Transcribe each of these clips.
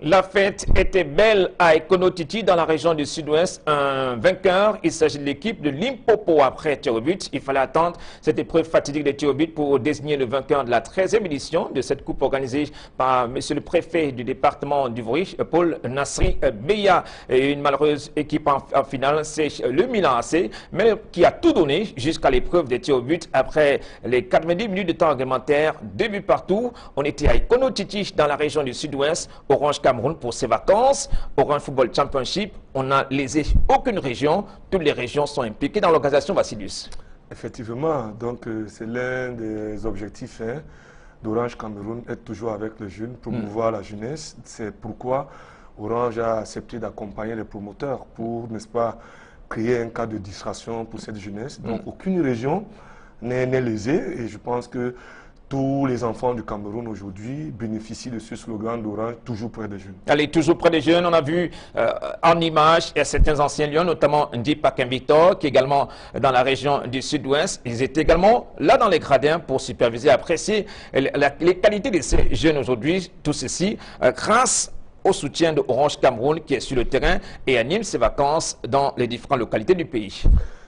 La fête était belle à Ekonotiti dans la région du Sud-Ouest. Un vainqueur, il s'agit de l'équipe de Limpopo après tir au but. Il fallait attendre cette épreuve fatidique des tirs au but pour désigner le vainqueur de la 13e édition de cette coupe organisée par monsieur le préfet du département du Vouri, Paul Nasri Beya. Et une malheureuse équipe en finale, c'est le Milan AC, mais qui a tout donné jusqu'à l'épreuve des tirs au but. Après les 90 minutes de temps réglementaire, 2 buts partout. On était à Ekonotiti dans la région du Sud-Ouest. Orange Cameroun pour ses vacances. Orange Football Championship, on n'a lésé aucune région. Toutes les régions sont impliquées dans l'organisation, Vassilius. Effectivement, donc c'est l'un des objectifs d'Orange Cameroun, être toujours avec les jeunes, promouvoir la jeunesse. C'est pourquoi Orange a accepté d'accompagner les promoteurs pour, n'est-ce pas, créer un cas de distraction pour cette jeunesse. Donc aucune région n'est lésée et je pense que tous les enfants du Cameroun aujourd'hui bénéficient de ce slogan d'Orange, toujours près des jeunes. Allez, toujours près des jeunes, on a vu en image certains anciens lions, notamment Ndipak Victor, qui est également dans la région du Sud-Ouest. Ils étaient également là dans les gradins pour superviser, apprécier les qualités de ces jeunes aujourd'hui. Tout ceci grâce au soutien de Orange Cameroun qui est sur le terrain et anime ses vacances dans les différentes localités du pays.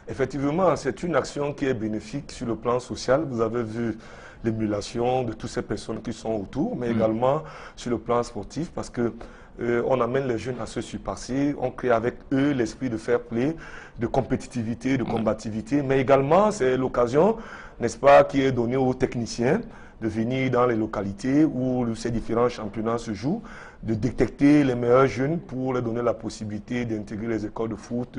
Effectivement, c'est une action qui est bénéfique sur le plan social. Vous avez vu l'émulation de toutes ces personnes qui sont autour, mais également sur le plan sportif, parce que on amène les jeunes à se surpasser, on crée avec eux l'esprit de fair play, de compétitivité, de combativité, mais également c'est l'occasion, n'est-ce pas, qui est donnée aux techniciens de venir dans les localités où ces différents championnats se jouent, de détecter les meilleurs jeunes pour leur donner la possibilité d'intégrer les écoles de foot,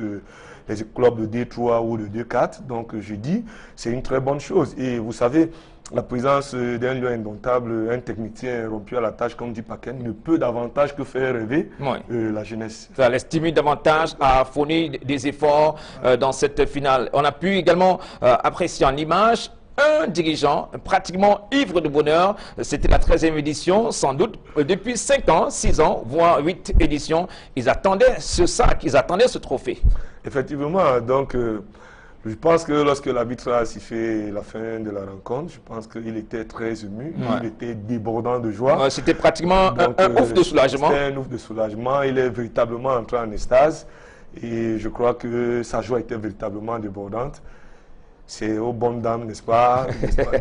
les clubs de D3 ou de D4. Donc je dis, c'est une très bonne chose. Et vous savez, la présence d'un lion indomptable, un technicien rompu à la tâche comme dit Paken, ne peut davantage que faire rêver la jeunesse. Ça les stimule davantage à fournir des efforts dans cette finale. On a pu également apprécier en image un dirigeant pratiquement ivre de bonheur. C'était la 13e édition, sans doute depuis 5 ans, 6 ans, voire 8 éditions. Ils attendaient ce sac, ils attendaient ce trophée. Effectivement, donc je pense que lorsque l'arbitre a sifflé la fin de la rencontre, je pense qu'il était très ému, il était débordant de joie. C'était pratiquement un ouf de soulagement. C'était un ouf de soulagement, il est véritablement entré en extase et je crois que sa joie était véritablement débordante. C'est aux bonnes dames, n'est-ce pas,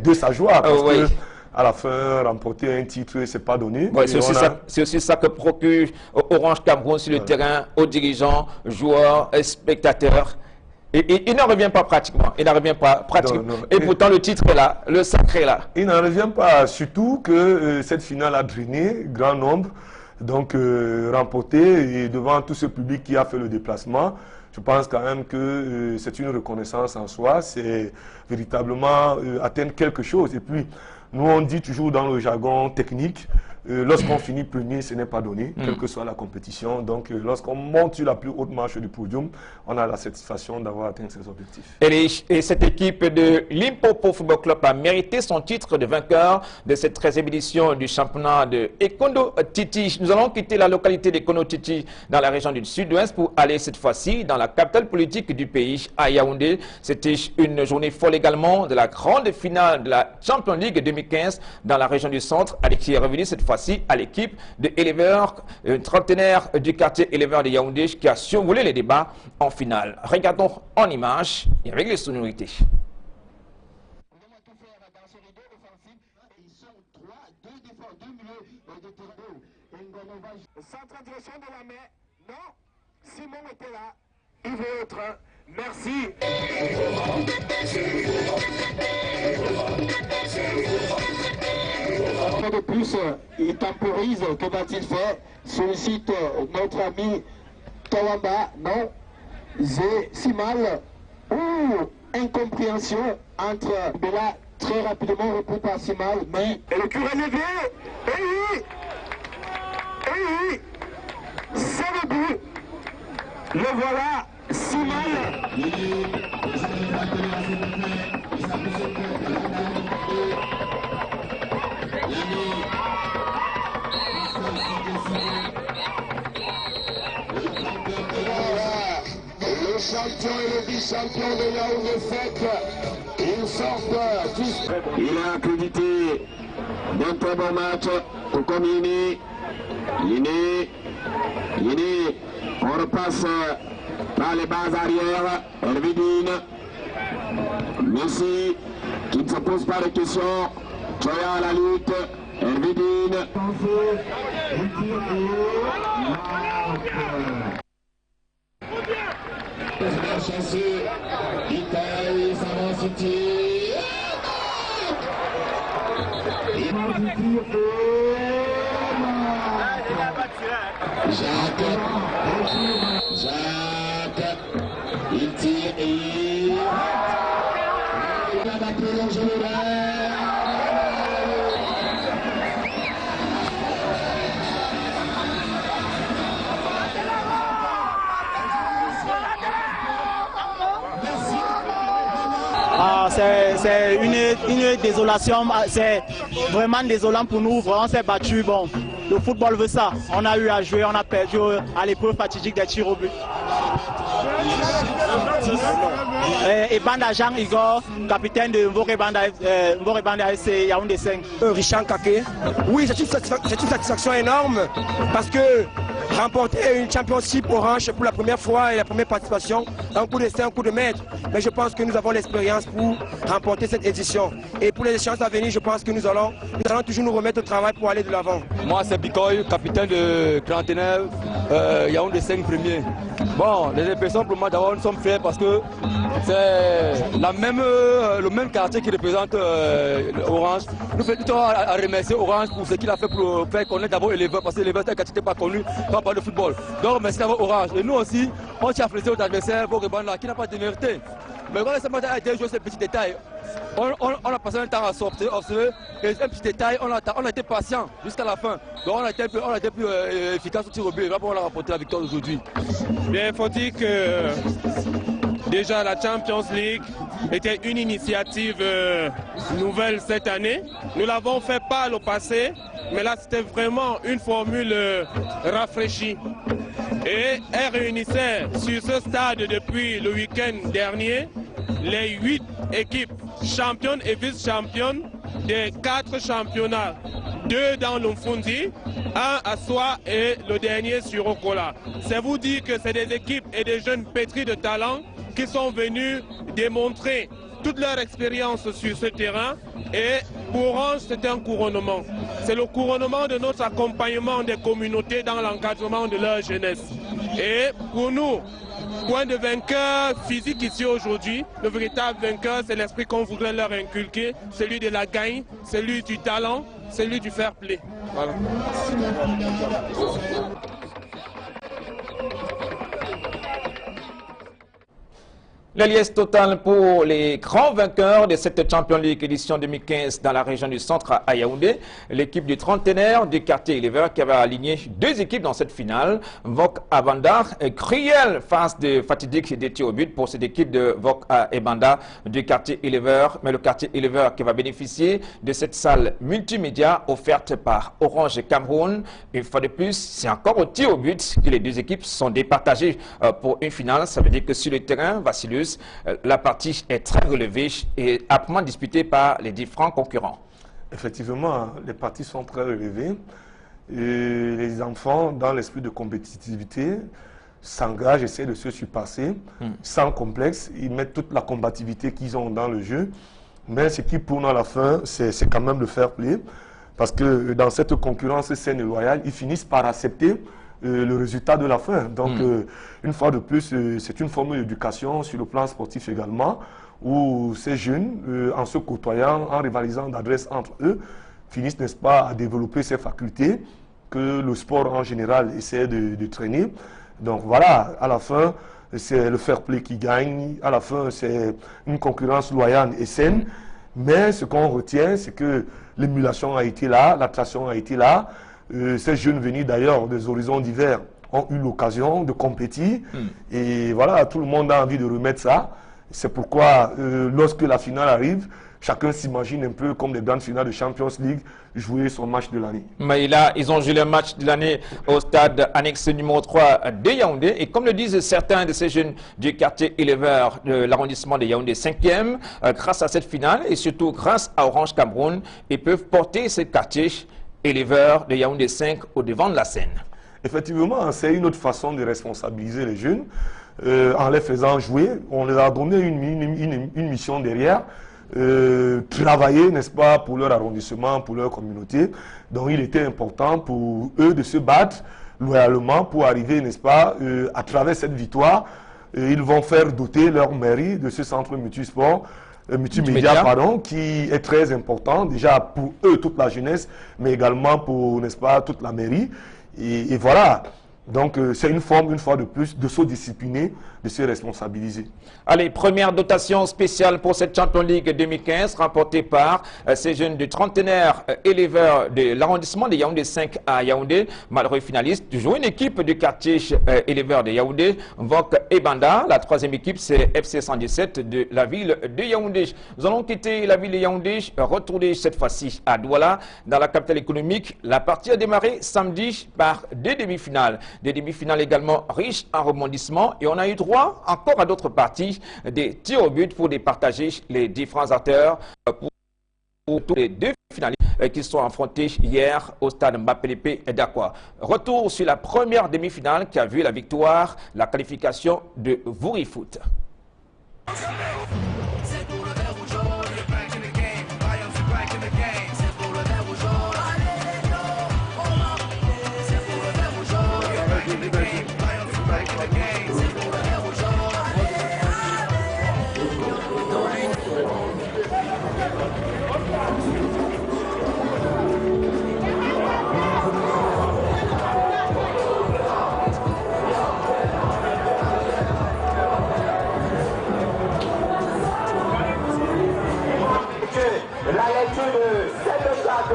de sa joie, parce que à la fin, remporter un titre, c'est pas donné. C'est aussi ça que procure Orange Cameroun sur le terrain, aux dirigeants, joueurs, spectateurs. Et il n'en revient pas pratiquement. Il n'en revient pas pratiquement. Non. Et pourtant, le titre est là, le sacré est là. Il n'en revient pas, surtout que cette finale a drainé grand nombre. Donc, remporté et devant tout ce public qui a fait le déplacement. Je pense quand même que c'est une reconnaissance en soi, c'est véritablement atteindre quelque chose. Et puis, nous on dit toujours dans le jargon technique, lorsqu'on finit premier, ce n'est pas donné, quelle que soit la compétition. Donc, lorsqu'on monte sur la plus haute marche du podium, on a la satisfaction d'avoir atteint ses objectifs. Et cette équipe de Limpopo Football Club a mérité son titre de vainqueur de cette 13e édition du championnat de Ekonotiti. Nous allons quitter la localité d'Ekonotiti dans la région du Sud-Ouest pour aller cette fois-ci dans la capitale politique du pays, à Yaoundé. C'était une journée folle également de la grande finale de la Champions League 2015 dans la région du Centre, qui est revenue cette fois à l'équipe de éleveurs, trentenaire du quartier éleveur de Yaoundé qui a survolé les débats en finale. Regardons en image et avec les sonorités. Centre en direction de la main. Non, Simon était là. Il veut autre. Merci. De plus, il temporise. Que va-t-il faire? Sollicite notre ami Kawamba. Non. Zé Simal. Ou incompréhension entre Bella très rapidement repris par Simal. Mais. Et le curé levé. Et oui. Et oui. C'est le but. Le voilà. Simal. Le champion et le champion de Yaoundé 7. Ils sortent juste. Il a accrédité d'un très bon match, tout comme Yini. On repasse par les bases arrière. Elvidine. Messi, qui ne se pose pas de questions. Choya à la lutte. Elvidine. Chanceux, Italie, ça va se tirer. Jacques, il tire et il va battre le général. C'est une désolation, c'est vraiment désolant pour nous, on s'est battu, bon, le football veut ça, on a eu à jouer, on a perdu à l'épreuve fatidique des tirs au but. Et Banda Jean Igor, capitaine de Mboré Banda FC Yaoundé 5. Richard Kaké, oui c'est une satisfaction énorme parce que remporter une championship orange pour la première fois et la première participation, un coup de un coup de maître. Mais je pense que nous avons l'expérience pour remporter cette édition. Et pour les échéances à venir, je pense que nous allons toujours nous remettre au travail pour aller de l'avant. Moi c'est Bikoy, capitaine de 39, Yaoundé 5 premiers. Bon, les impressions pour moi d'abord nous sommes fiers parce que c'est le même quartier qui représente Orange. Nous faisons à remercier Orange pour ce qu'il a fait pour faire connaître d'abord Éleveur, parce que Éleveur c'est un quartier qui n'était pas connu par de football. Donc merci d'abord Orange. Et nous aussi, on tient à féliciter notre adversaire, Borebanda, qui n'a pas démérité. Mais quand ce matin a été joué ces petits détails, on a passé un temps à observer, et un petit détail, on a été patient jusqu'à la fin. Donc on a été plus efficace au tir au but, et là on a remporté la victoire aujourd'hui. Bien, il faut dire que déjà la Champions League était une initiative nouvelle cette année. Nous l'avons fait par le passé, mais là c'était vraiment une formule rafraîchie. Et elle réunissait sur ce stade depuis le week-end dernier les 8 équipes championnes et vice-championnes des 4 championnats. 2 dans l'Umfundi, 1 à Soa et le dernier sur Okola. C'est vous dire que c'est des équipes et des jeunes pétris de talent qui sont venus démontrer toute leur expérience sur ce terrain. Et pour Orange, c'est un couronnement. C'est le couronnement de notre accompagnement des communautés dans l'encadrement de leur jeunesse. Et pour nous, point de vainqueur physique ici aujourd'hui, le véritable vainqueur, c'est l'esprit qu'on voudrait leur inculquer, celui de la gagne, celui du talent, celui du fair play. Voilà. La liesse totale pour les grands vainqueurs de cette Champions League édition 2015 dans la région du centre à Yaoundé. L'équipe du trentenaire du quartier Éleveur qui avait aligné 2 équipes dans cette finale. Vok Abanda, cruelle face de fatidique des tirs au but pour cette équipe de Vok Abanda du quartier Éleveur. Mais le quartier Éleveur qui va bénéficier de cette salle multimédia offerte par Orange Cameroun. Une fois de plus, c'est encore au tir au but que les 2 équipes sont départagées pour une finale. Ça veut dire que sur le terrain, Vassilius, la partie est très relevée et âprement disputée par les différents concurrents. Effectivement, les parties sont très relevées. Et les enfants, dans l'esprit de compétitivité, s'engagent, essaient de se surpasser sans complexe. Ils mettent toute la combativité qu'ils ont dans le jeu. Mais ce qui pour nous à la fin, c'est quand même le fair play. Parce que dans cette concurrence saine et loyale, ils finissent par accepter le résultat de la fin. Donc, une fois de plus, c'est une forme d'éducation sur le plan sportif également, où ces jeunes, en se côtoyant, en rivalisant d'adresse entre eux, finissent, n'est-ce pas, à développer ces facultés que le sport en général essaie de traîner. Donc voilà, à la fin, c'est le fair play qui gagne. À la fin, c'est une concurrence loyale et saine. Mais ce qu'on retient, c'est que l'émulation a été là, l'attraction a été là. Ces jeunes venus d'ailleurs des horizons divers ont eu l'occasion de compétir. Et voilà, tout le monde a envie de remettre ça. C'est pourquoi, lorsque la finale arrive, chacun s'imagine un peu comme les grandes finales de Champions League, jouer son match de l'année. Mais là, ils ont joué le match de l'année au stade annexe numéro 3 de Yaoundé. Et comme le disent certains de ces jeunes du quartier éleveur de l'arrondissement de Yaoundé 5e, grâce à cette finale et surtout grâce à Orange Cameroun, ils peuvent porter ce quartier éleveur de Yaoundé 5 au devant de la scène. Effectivement, c'est une autre façon de responsabiliser les jeunes. En les faisant jouer, on leur a donné une mission derrière. Travailler, n'est-ce pas, pour leur arrondissement, pour leur communauté. Donc il était important pour eux de se battre loyalement pour arriver, n'est-ce pas, à travers cette victoire, ils vont faire doter leur mairie de ce centre multimédia, qui est très important, déjà pour eux, toute la jeunesse, mais également pour, n'est-ce pas, toute la mairie. Et voilà. Donc, c'est une fois de plus, de se discipliner, de se responsabiliser. Allez, première dotation spéciale pour cette Champions League 2015, remportée par ces jeunes du trentenaire éleveurs de l'arrondissement de Yaoundé 5 à Yaoundé. Malheureux finaliste, toujours une équipe du quartier éleveur de Yaoundé, Vok et Banda. La troisième équipe, c'est FC 117 de la ville de Yaoundé. Nous allons quitter la ville de Yaoundé, retourner cette fois-ci à Douala, dans la capitale économique. La partie a démarré samedi par des demi-finales. Des demi-finales également riches en rebondissements et on a eu droit encore à d'autres parties, des tirs au but pour départager les différents acteurs pour tous les deux finalistes qui sont affrontés hier au stade Mbappé d'Aqua. Retour sur la première demi-finale qui a vu la victoire, la qualification de Vouri Foot.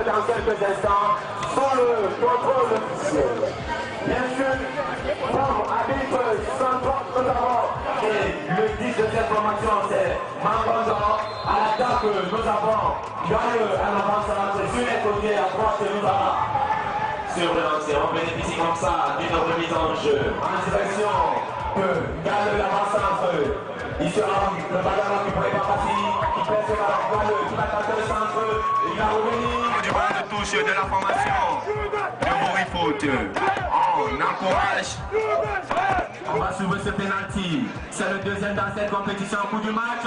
Dans quelques instants, sous le contrôle officiel. Bien sûr, comme arbitre central, nous avons le 10 de cette formation, c'est Mangondo. À l'attaque, nous avons Gagne en avançant sur les côtés à droite, nous avons sur le lancer. On bénéficie comme ça d'une remise en jeu en direction de Gagne l'avant-centre. Il sera le bagarre qui pourrait pas passer, qui pèse sur la balle, qui va tenter le centre, il va revenir du bras de touche de la formation de Vouri Foot. On encourage. On va soulever ce penalty. C'est le deuxième dans cette compétition au coup du match.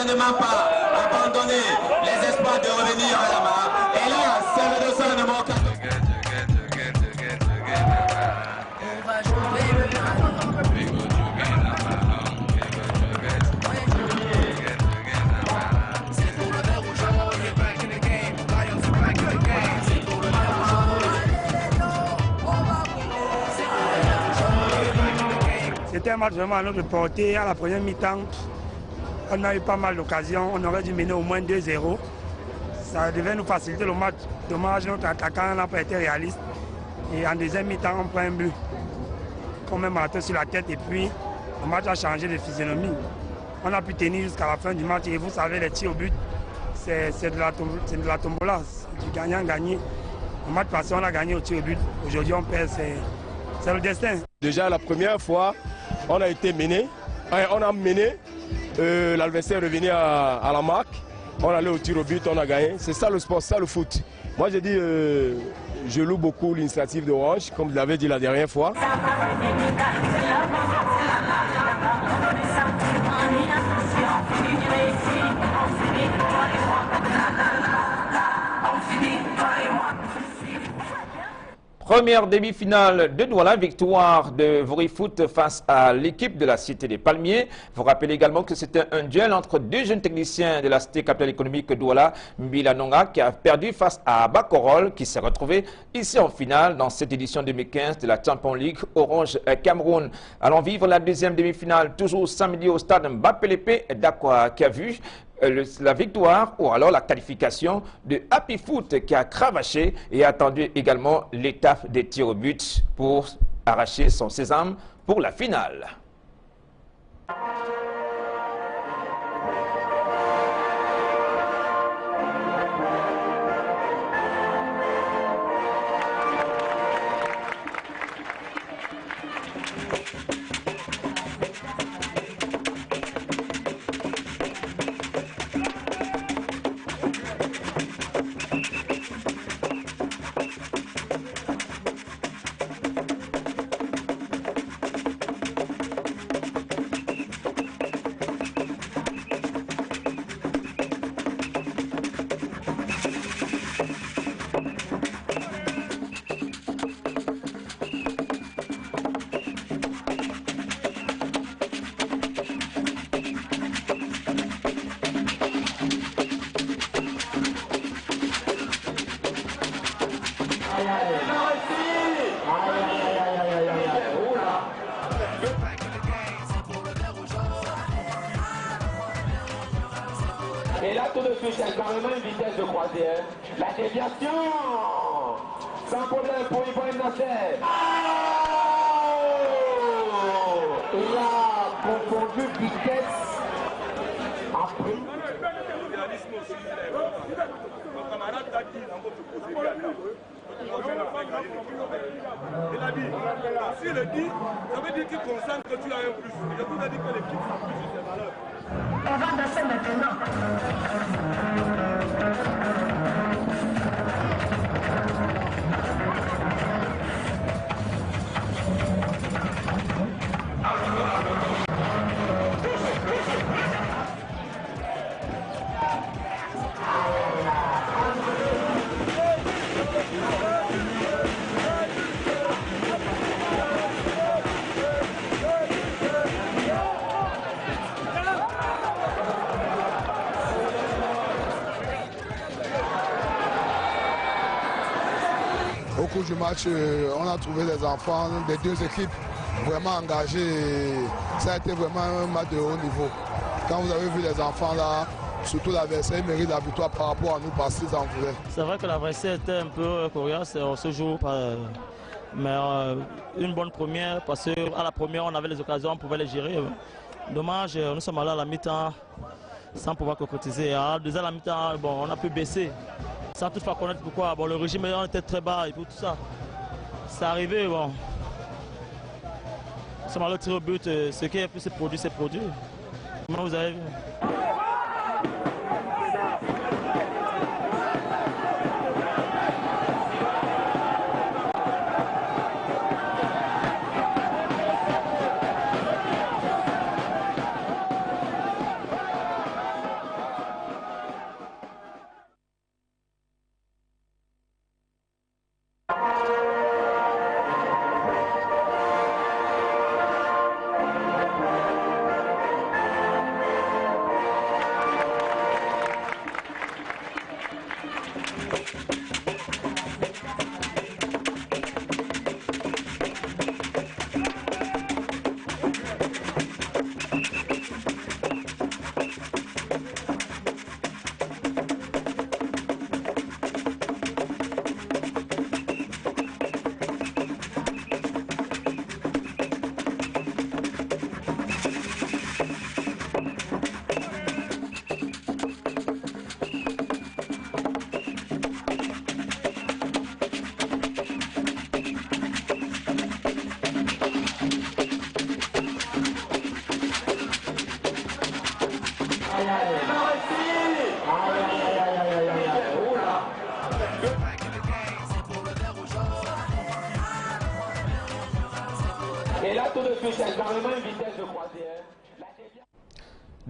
Le pas abandonner les espoirs de revenir à la main. Et là, c'est le dessin de mon cas. C'était un match vraiment à notre portée à la première mi-temps. On a eu pas mal d'occasions, on aurait dû mener au moins 2-0. Ça devait nous faciliter le match. Dommage, notre attaquant n'a pas été réaliste. Et en deuxième mi-temps, on prend un but. Comme un marteau sur la tête et puis le match a changé de physionomie. On a pu tenir jusqu'à la fin du match et vous savez, les tirs au but, c'est de la tombola, c'est du gagnant-gagné. Au match passé, on a gagné au tir au but. Aujourd'hui, on perd, c'est le destin. Déjà, la première fois, on a été mené. On a mené. L'adversaire revenait à la marque, on allait au tir au but, on a gagné. C'est ça le sport, c'est ça le foot. Moi j'ai dit, je loue beaucoup l'initiative d'Orange, comme vous l'avez dit la dernière fois. Première demi-finale de Douala, victoire de Vorifoot face à l'équipe de la Cité des Palmiers. Vous rappelez également que c'était un duel entre deux jeunes techniciens de la Cité capitale économique Douala, Mbilanonga, qui a perdu face à Bakorol, qui s'est retrouvé ici en finale dans cette édition 2015 de la Champions League Orange Cameroun. Allons vivre la deuxième demi-finale, toujours samedi au stade Mbappé d'Aqua, qui a vu la victoire ou alors la qualification de Happy Foot qui a cravaché et a attendu également l'étape des tirs au but pour arracher son sésame pour la finale. Et là, tout de suite, il y a carrément une vitesse de croisière. La déviation, sans problème pour Ibrahim Nasser. Il a confondu vitesse après. Mon camarade t'a dit, il a dit, s'il le dit, ça veut dire qu'il constate que tu as un plus. Il a tout dit que l'équipe a plus de ses valeurs. On va danser maintenant. Au cours du match, on a trouvé les enfants des deux équipes vraiment engagés. Ça a été vraiment un match de haut niveau. Quand vous avez vu les enfants là, surtout l'adversaire, il mérite la victoire par rapport à nous parce qu'ils en voulaient. C'est vrai que l'adversaire était un peu coriace ce jour, mais une bonne première parce qu'à la première on avait les occasions, on pouvait les gérer. Dommage, nous sommes allés à la mi-temps sans pouvoir concrétiser. À la deuxième mi-temps, bon, on a pu baisser. Sans toutefois connaître pourquoi. Bon, le régime était très bas et tout ça. C'est arrivé, bon. C'est mal le tir au but, ce qui est plus c'est produit, c'est produit. Comment vous avez vu?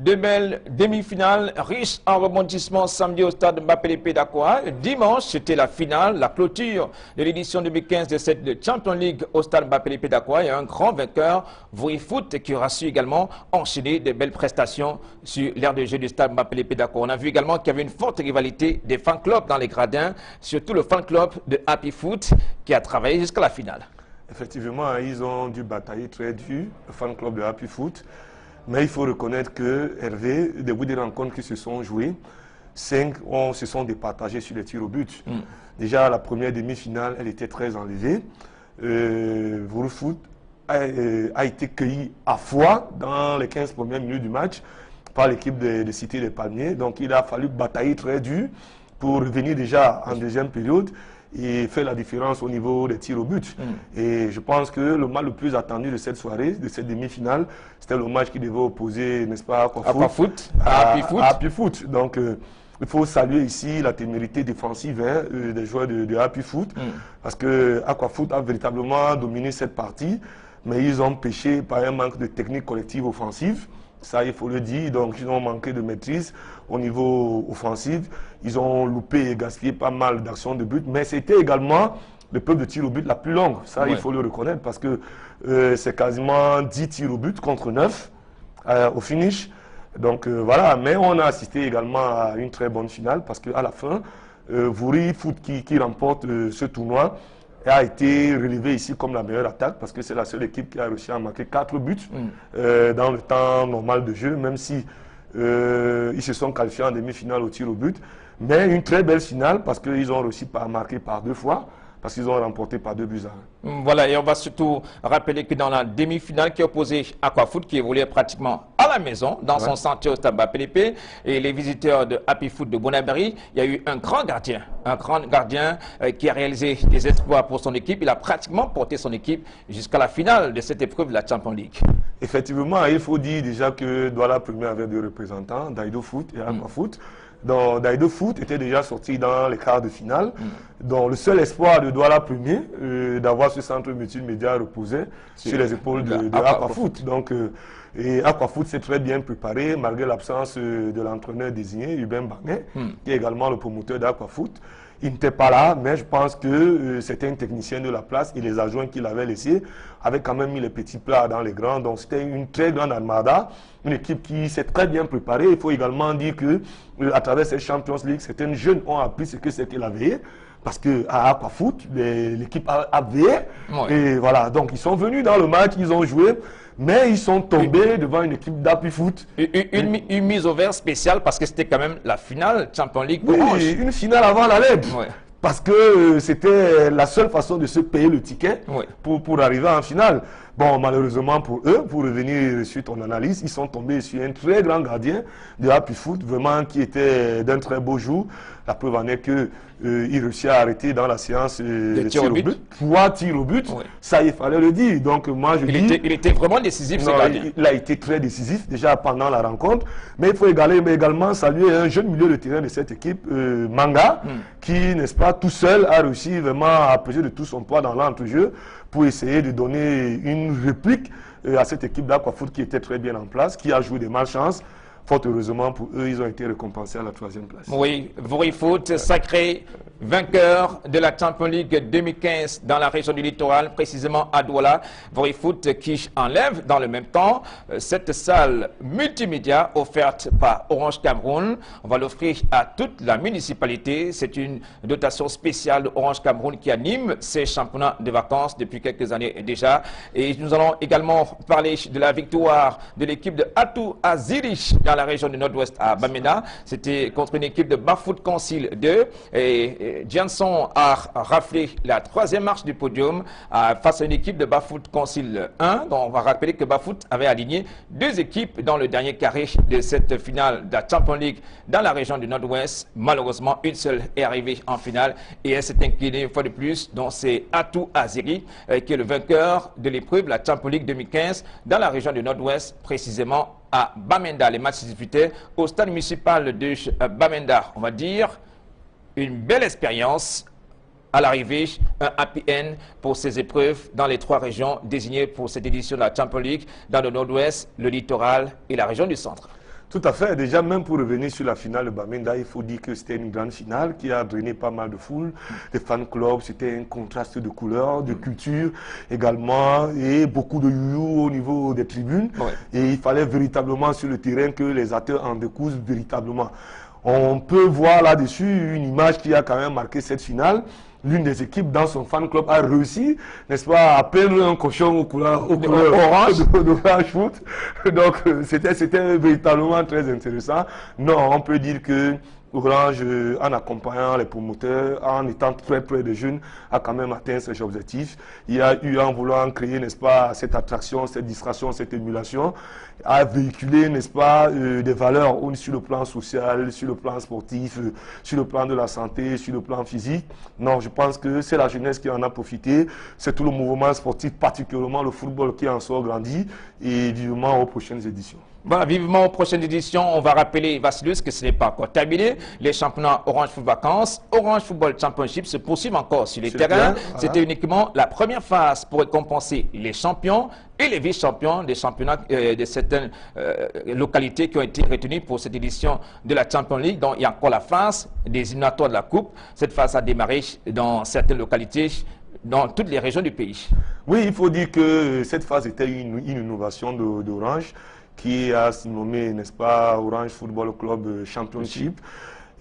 De belles demi-finales riches en rebondissements samedi au stade Mbappé d'Akoa. Dimanche, c'était la finale, la clôture de l'édition 2015 de cette Champions League au stade Mbappé d'Akoa. Et un grand vainqueur, Vouri Foot, qui aura su également enchaîner de belles prestations sur l'aire de jeu du stade Mbappé d'Akoa. On a vu également qu'il y avait une forte rivalité des fan clubs dans les gradins, surtout le fan club de Happy Foot qui a travaillé jusqu'à la finale. Effectivement, ils ont dû batailler très dur, le fan club de Happy Foot. Mais il faut reconnaître que Hervé, des bouts des rencontres qui se sont jouées, 5 se sont départagés sur les tirs au but. Déjà, la première demi-finale, elle était très enlevée. Vouri Foot a été cueilli à froid dans les 15 premières minutes du match par l'équipe de Cité des Palmiers. Donc, il a fallu batailler très dur pour revenir déjà en deuxième période et faire la différence au niveau des tirs au but. Et je pense que le match le plus attendu de cette soirée, de cette demi-finale, c'était le match qui devait opposer, n'est-ce pas, à Happy Foot. Donc, il faut saluer ici la témérité défensive des joueurs de Happy Foot, parce que Aquafoot a véritablement dominé cette partie, mais ils ont péché par un manque de technique collective offensive. Ça, il faut le dire. Donc, ils ont manqué de maîtrise au niveau offensif. Ils ont loupé et gaspillé pas mal d'actions de but. Mais c'était également le peuple de tir au but la plus longue. Ça, il faut le reconnaître parce que c'est quasiment 10 tirs au but contre 9 au finish. Donc, voilà. Mais on a assisté également à une très bonne finale parce qu'à la fin, Vouri Foot qui remporte ce tournoi a été relevé ici comme la meilleure attaque parce que c'est la seule équipe qui a réussi à marquer 4 buts dans le temps normal de jeu, même si ils se sont qualifiés en demi-finale au tir au but. Mais une très belle finale parce qu'ils ont réussi à marquer par 2 fois, parce qu'ils ont remporté par 2 buts à 1. Voilà, et on va surtout rappeler que dans la demi-finale qui opposait Aquafoot, qui évoluait pratiquement à la maison, dans son centre au stade Mbappé, et les visiteurs de Happy Foot de Bonabéry, il y a eu un grand gardien qui a réalisé des exploits pour son équipe. Il a pratiquement porté son équipe jusqu'à la finale de cette épreuve de la Champions League. Effectivement, il faut dire déjà que Douala Premier avait 2 représentants, Daido Foot et Aquafoot. Donc, Daido Foot était déjà sorti dans les quarts de finale. Donc, le seul espoir de Douala Premier, d'avoir ce centre multimédia reposé sur les épaules de Aquafoot. Donc, et Aquafoot s'est très bien préparé, malgré l'absence de l'entraîneur désigné, Hubert Banguet, qui est également le promoteur d'Aquafoot. Il n'était pas là, mais je pense que c'était un technicien de la place et les adjoints qu'il avait laissés avaient quand même mis les petits plats dans les grands. Donc c'était une très grande armada, une équipe qui s'est très bien préparée. Il faut également dire que à travers cette Champions League, certains jeunes ont appris ce que c'était la veille. Parce qu'à Aquafoot, l'équipe a veillé. Et voilà, donc ils sont venus dans le match, ils ont joué. Mais ils sont tombés devant une équipe d'Happy Foot. Une mise au vert spéciale parce que c'était quand même la finale Champions League. Oui, une finale avant la LED. Parce que c'était la seule façon de se payer le ticket pour arriver en finale. Bon, malheureusement pour eux, pour revenir sur ton analyse, ils sont tombés sur un très grand gardien de Happy Foot, vraiment qui était d'un très beau jour. La preuve en est qu'il réussit à arrêter dans la séance de tir au but. 3 tirs au but, ça il fallait le dire. Donc moi je dis... Il était vraiment décisif, ce gardien. Il a été très décisif déjà pendant la rencontre. Mais il faut également saluer un jeune milieu de terrain de cette équipe, Manga, qui, n'est-ce pas, tout seul a réussi vraiment à peser de tout son poids dans l'entrejeu pour essayer de donner une réplique à cette équipe d'Aquafoot qui était très bien en place, qui a joué des malchances. Fort heureusement pour eux, ils ont été récompensés à la 3e place. Oui, Vouri Foot, sacré vainqueur de la Champions League 2015 dans la région du littoral, précisément à Douala. Vouri Foot qui enlève dans le même temps cette salle multimédia offerte par Orange Cameroun. On va l'offrir à toute la municipalité. C'est une dotation spéciale de Orange Cameroun qui anime ces championnats de vacances depuis quelques années déjà. Et nous allons également parler de la victoire de l'équipe de Atou Aziri dans la région du Nord-Ouest à Bamenda. C'était contre une équipe de Bafoot Concile 2 et Janson a raflé la 3e marche du podium face à une équipe de Bafoot Concile 1. Donc on va rappeler que Bafoot avait aligné 2 équipes dans le dernier carré de cette finale de la Champions League dans la région du Nord-Ouest. Malheureusement, une seule est arrivée en finale et elle s'est inclinée une fois de plus. Donc c'est Atou Aziri qui est le vainqueur de l'épreuve de la Champions League 2015 dans la région du Nord-Ouest, précisément à Bamenda. Les matchs se disputaient au stade municipal de Bamenda. On va dire une belle expérience à l'arrivée, un happy end pour ces épreuves dans les 3 régions désignées pour cette édition de la Champions League, dans le Nord-Ouest, le littoral et la région du centre. Tout à fait. Déjà, même pour revenir sur la finale de Bamenda, il faut dire que c'était une grande finale qui a drainé pas mal de foules, des fan clubs. C'était un contraste de couleurs, de culture également, et beaucoup de you au niveau des tribunes. Ouais. Et il fallait véritablement sur le terrain que les acteurs en décousent véritablement. On peut voir là-dessus une image qui a quand même marqué cette finale. L'une des équipes dans son fan club a réussi, n'est-ce pas, à peindre un cochon aux couleurs orange de Orange Foot. Donc, c'était véritablement très intéressant. Non, on peut dire que Orange, en accompagnant les promoteurs, en étant très près des jeunes, a quand même atteint ses objectifs. Il y a eu, en voulant créer, n'est-ce pas, cette attraction, cette distraction, cette émulation, à véhiculer, n'est-ce pas, des valeurs sur le plan social, sur le plan sportif, sur le plan de la santé, sur le plan physique. Non, je pense que c'est la jeunesse qui en a profité. C'est tout le mouvement sportif, particulièrement le football, qui en sort grandi. Et vivement aux prochaines éditions. Voilà, vivement aux prochaines éditions. On va rappeler, Vassilus, que ce n'est pas encore terminé. Les championnats Orange Foot Vacances, Orange Football Championship se poursuivent encore sur les terrains. C'était uniquement la première phase pour récompenser les champions et les vice-champions des championnats de certaines localités qui ont été retenues pour cette édition de la Champions League. Donc, il y a encore la phase des éliminatoires de la Coupe. Cette phase a démarré dans certaines localités, dans toutes les régions du pays. Oui, il faut dire que cette phase était une innovation d'Orange qui a nommé, n'est-ce pas, Orange Football Club Championship.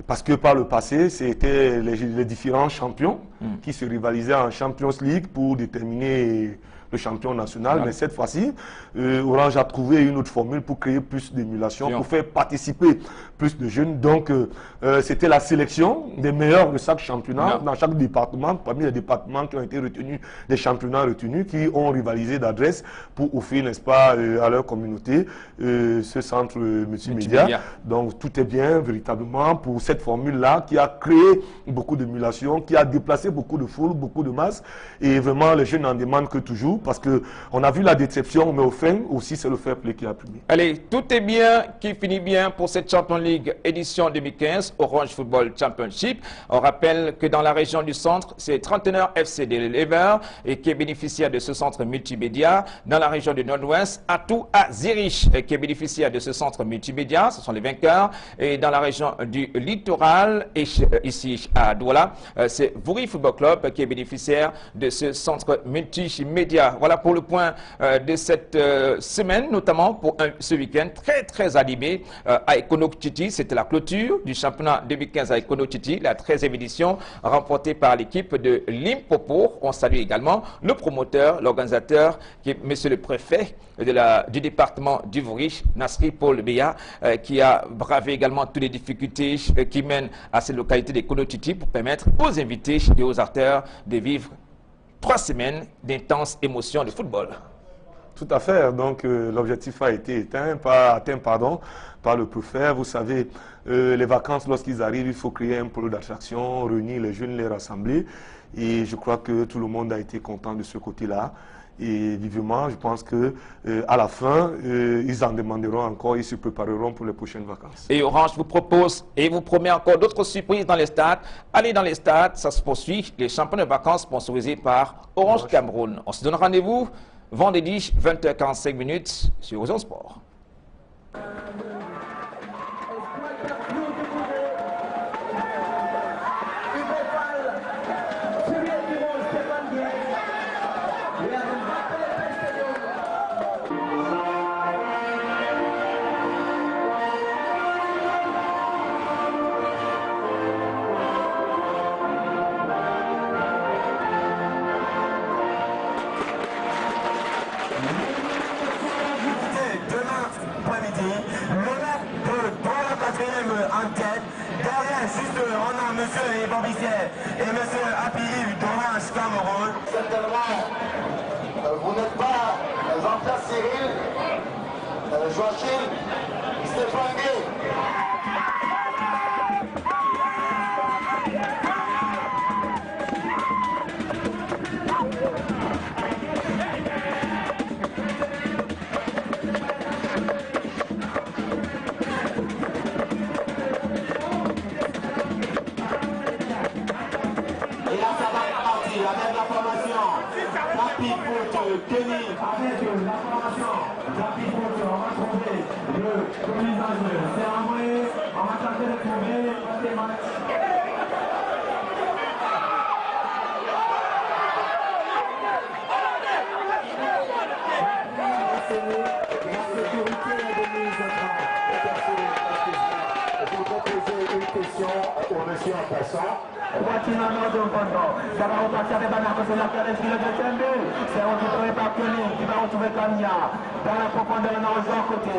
Parce que par le passé, c'était les différents champions qui se rivalisaient en Champions League pour déterminer le champion national. Mais cette fois-ci, Orange a trouvé une autre formule pour créer plus d'émulation, pour faire participer plus de jeunes. Donc, c'était la sélection des meilleurs de chaque championnat, dans chaque département, parmi les départements qui ont été retenus, des championnats retenus, qui ont rivalisé d'adresse pour offrir, n'est-ce pas, à leur communauté, ce centre multimédia. Donc, tout est bien, véritablement, pour cette formule-là, qui a créé beaucoup d'émulation, qui a déplacé beaucoup de foules, beaucoup de masses. Et vraiment, les jeunes n'en demandent que toujours, parce qu'on a vu la déception, mais au fin, aussi, c'est le fair play qui a primé. Allez, tout est bien, qui finit bien pour cette Champions League édition 2015, Orange Football Championship. On rappelle que dans la région du centre, c'est Trentenaire FC de Lever et qui est bénéficiaire de ce centre multimédia. Dans la région du nord-ouest, Atout à Zurich qui est bénéficiaire de ce centre multimédia. Ce sont les vainqueurs. Et dans la région du littoral, et ici à Douala, c'est Vouri Football Club qui est bénéficiaire de ce centre multimédia. Voilà pour le point de cette semaine, notamment pour ce week-end très animé à Ekonokititi. C'était la clôture du championnat 2015 à Ekonokititi, la 13e édition, remportée par l'équipe de Limpopo. On salue également le promoteur, l'organisateur, qui est monsieur le préfet du département du Vouri, Nasri Paul Beya, qui a bravé également toutes les difficultés qui mènent à cette localité d'Ekonokititi pour permettre aux invités et aux acteurs de vivre 3 semaines d'intenses émotions de football. Tout à fait. Donc, l'objectif a été atteint par le préfet. Vous savez, les vacances, lorsqu'ils arrivent, il faut créer un pôle d'attraction, réunir les jeunes, les rassembler. Et je crois que tout le monde a été content de ce côté-là. Et vivement, je pense que à la fin, ils en demanderont encore, ils se prépareront pour les prochaines vacances. Et Orange vous propose et vous promet encore d'autres surprises dans les stades. Allez dans les stades, ça se poursuit. Les championnats de vacances sponsorisés par Orange Cameroun. On se donne rendez-vous vendredi 20h45 sur Ozone Sport. Monsieur Bambicier et monsieur Apili d'Orange Cameroun. Certainement, vous n'êtes pas Jean-Pierre Cyril, Joachim, Stéphane Gay. Avec la formation d'Api Foot, on va trouver le Continuellement de Bondo, ça va repartir avec Banako, c'est la qui le deuxième but. C'est retrouvé par Kelly qui va retrouver Kanya. Dans la profondeur, on a rejoint à côté.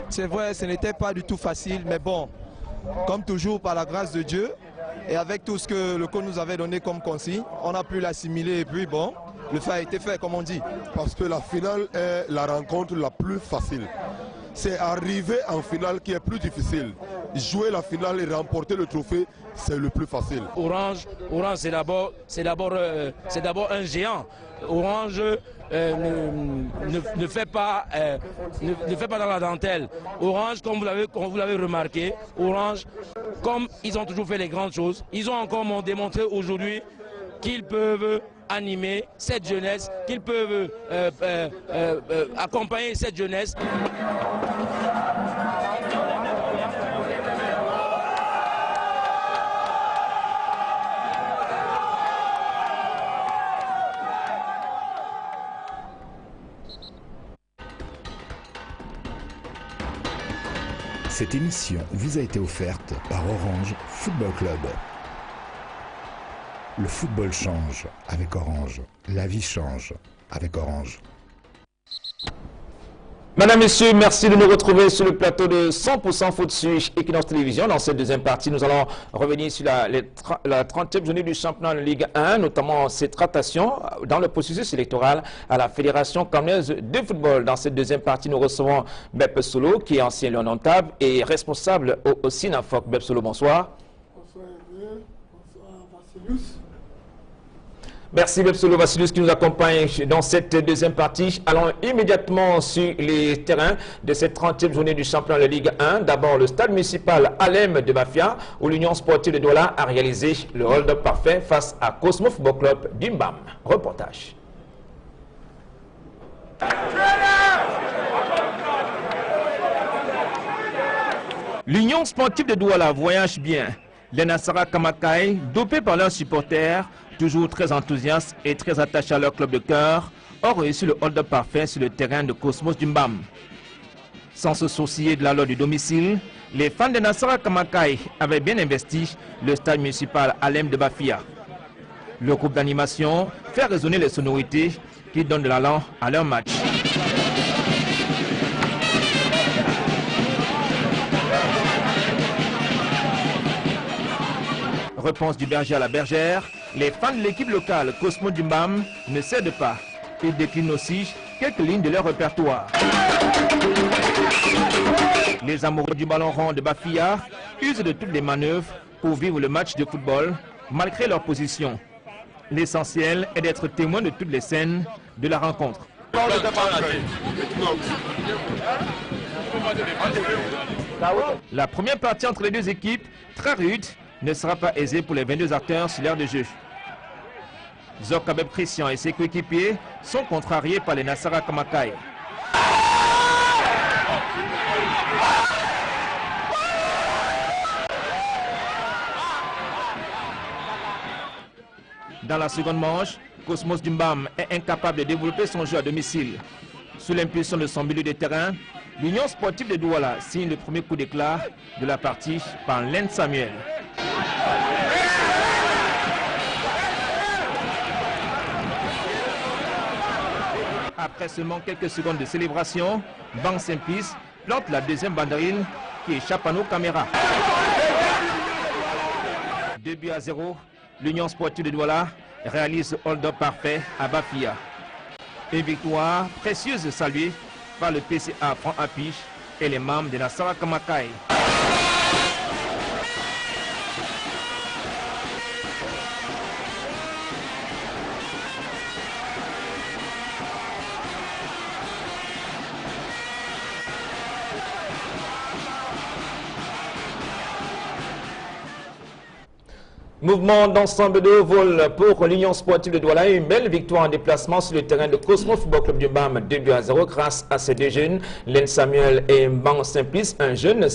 C'est vrai, ce n'était pas du tout facile, mais bon, comme toujours, par la grâce de Dieu, et avec tout ce que le coach nous avait donné comme consigne, on a pu l'assimiler et puis bon, le fait a été fait, comme on dit. Parce que la finale est la rencontre la plus facile. C'est arriver en finale qui est plus difficile. Jouer la finale et remporter le trophée, c'est le plus facile. Orange c'est d'abord un géant. Orange ne fait pas dans la dentelle. Orange, comme vous l'avez remarqué, Orange, comme ils ont toujours fait les grandes choses, ils ont encore démontré aujourd'hui qu'ils peuvent animer cette jeunesse, qu'ils peuvent accompagner cette jeunesse. Cette émission vous a été offerte par Orange Football Club. Le football change avec Orange. La vie change avec Orange. Madame, Messieurs, merci de nous retrouver sur le plateau de 100% Foot sur Equinox Télévision. Dans cette deuxième partie, nous allons revenir sur la 30e journée du championnat de Ligue 1, notamment ses tractations dans le processus électoral à la Fédération camerounaise de football. Dans cette deuxième partie, nous recevons Bep Solo, qui est ancien Lion Nantable et responsable au Sinafoc. Bep Solo, bonsoir. Bonsoir, bonsoir Vassilus. Merci Bepsolo Vassilus qui nous accompagne dans cette deuxième partie. Allons immédiatement sur les terrains de cette 30e journée du championnat de Ligue 1. D'abord le stade municipal Alem de Bafia où l'Union sportive de Douala a réalisé le hold-up parfait face à Cosmo Football Club d'Imbam. Reportage. L'Union sportive de Douala voyage bien. Les Nassara Kamakai, dopés par leurs supporters, toujours très enthousiastes et très attachés à leur club de cœur, ont réussi le hold-up parfait sur le terrain de Cosmos d'Imbam. Sans se soucier de la loi du domicile, les fans de Nassara Kamakai avaient bien investi le stade municipal Alem de Bafia. Le groupe d'animation fait résonner les sonorités qui donnent de l'allant à leur match. Réponse du berger à la bergère, les fans de l'équipe locale Cosmo d'Imbam ne cèdent pas. Ils déclinent aussi quelques lignes de leur répertoire. Les amoureux du ballon rond de Bafia usent de toutes les manœuvres pour vivre le match de football malgré leur position. L'essentiel est d'être témoin de toutes les scènes de la rencontre. La première partie entre les deux équipes, très rude, ne sera pas aisée pour les 22 acteurs sur l'aire de jeu. Zokabeb Christian et ses coéquipiers sont contrariés par les Nassara Kamakai. Dans la seconde manche, Cosmos Dumbam est incapable de développer son jeu à domicile. Sous l'impulsion de son milieu de terrain, l'Union sportive de Douala signe le premier coup d'éclat de la partie par Len Samuel. Après seulement quelques secondes de célébration, Bang Simplice plante la deuxième banderine qui échappe à nos caméras. 2-0, l'Union sportive de Douala réalise le hold-up parfait à Bafia. Une victoire précieuse saluée par le PCA Franc Apiche et les membres de la Nassara Kamakai. Mouvement d'ensemble de vol pour l'Union sportive de Douala. Une belle victoire en déplacement sur le terrain de Cosmo Football Club du BAM 2-0 grâce à ces deux jeunes, Len Samuel et Bang Simplice, un jeune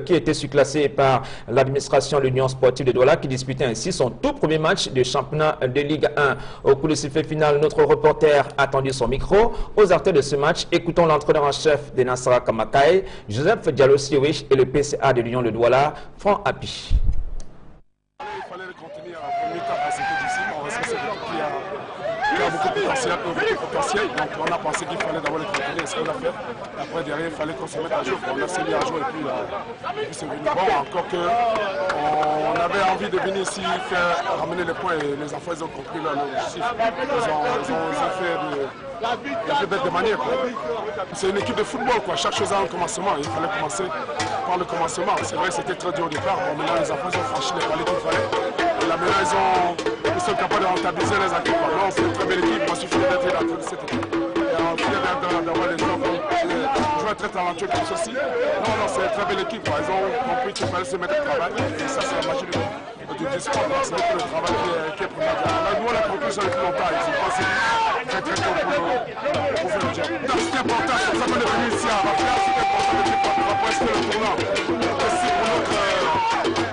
qui était surclassé par l'administration de l'Union sportive de Douala qui disputait ainsi son tout premier match de championnat de Ligue 1. Au cours de ce fait final, notre reporter a tendu son micro aux acteurs de ce match. Écoutons l'entraîneur en chef des Nassara Kamakai, Joseph Diallo Siwich, et le PCA de l'Union de Douala, Franc Api. Il a beaucoup de potentiel, donc on a pensé qu'il fallait d'abord les contenir, ce qu'on a fait. Après derrière, il fallait qu'on se mette à jour. On a s'est mis à jour et puis c'est venu. Bon, encore que on avait envie de venir ici ramener les points et les enfants ils ont compris là l'objectif. Ils ont fait bête de manière. C'est une équipe de football quoi. Chaque chose a un commencement. Il fallait commencer par le commencement. C'est vrai que c'était très dur au départ. Bon, maintenant les enfants ils ont franchi les paliers qu'il fallait. Et là maintenant ils sont capables de rentabiliser les acquis. Non, c'est une très belle équipe. Moi je suis fier d'être là de cette équipe. Et on est fier d'avoir les joueurs très talentueux comme ceci. Non, c'est une très belle équipe. Ils ont compris qu'il fallait se mettre au travail. Et ça c'est la magie du sport. C'est le travail qui est primordial. Nous on a compris ça depuis longtemps. Ils ont passé très tôt pour faire le job. C'est important, c'est pour ça qu'on est venu ici à Bafia. C'est important de rester le tournant.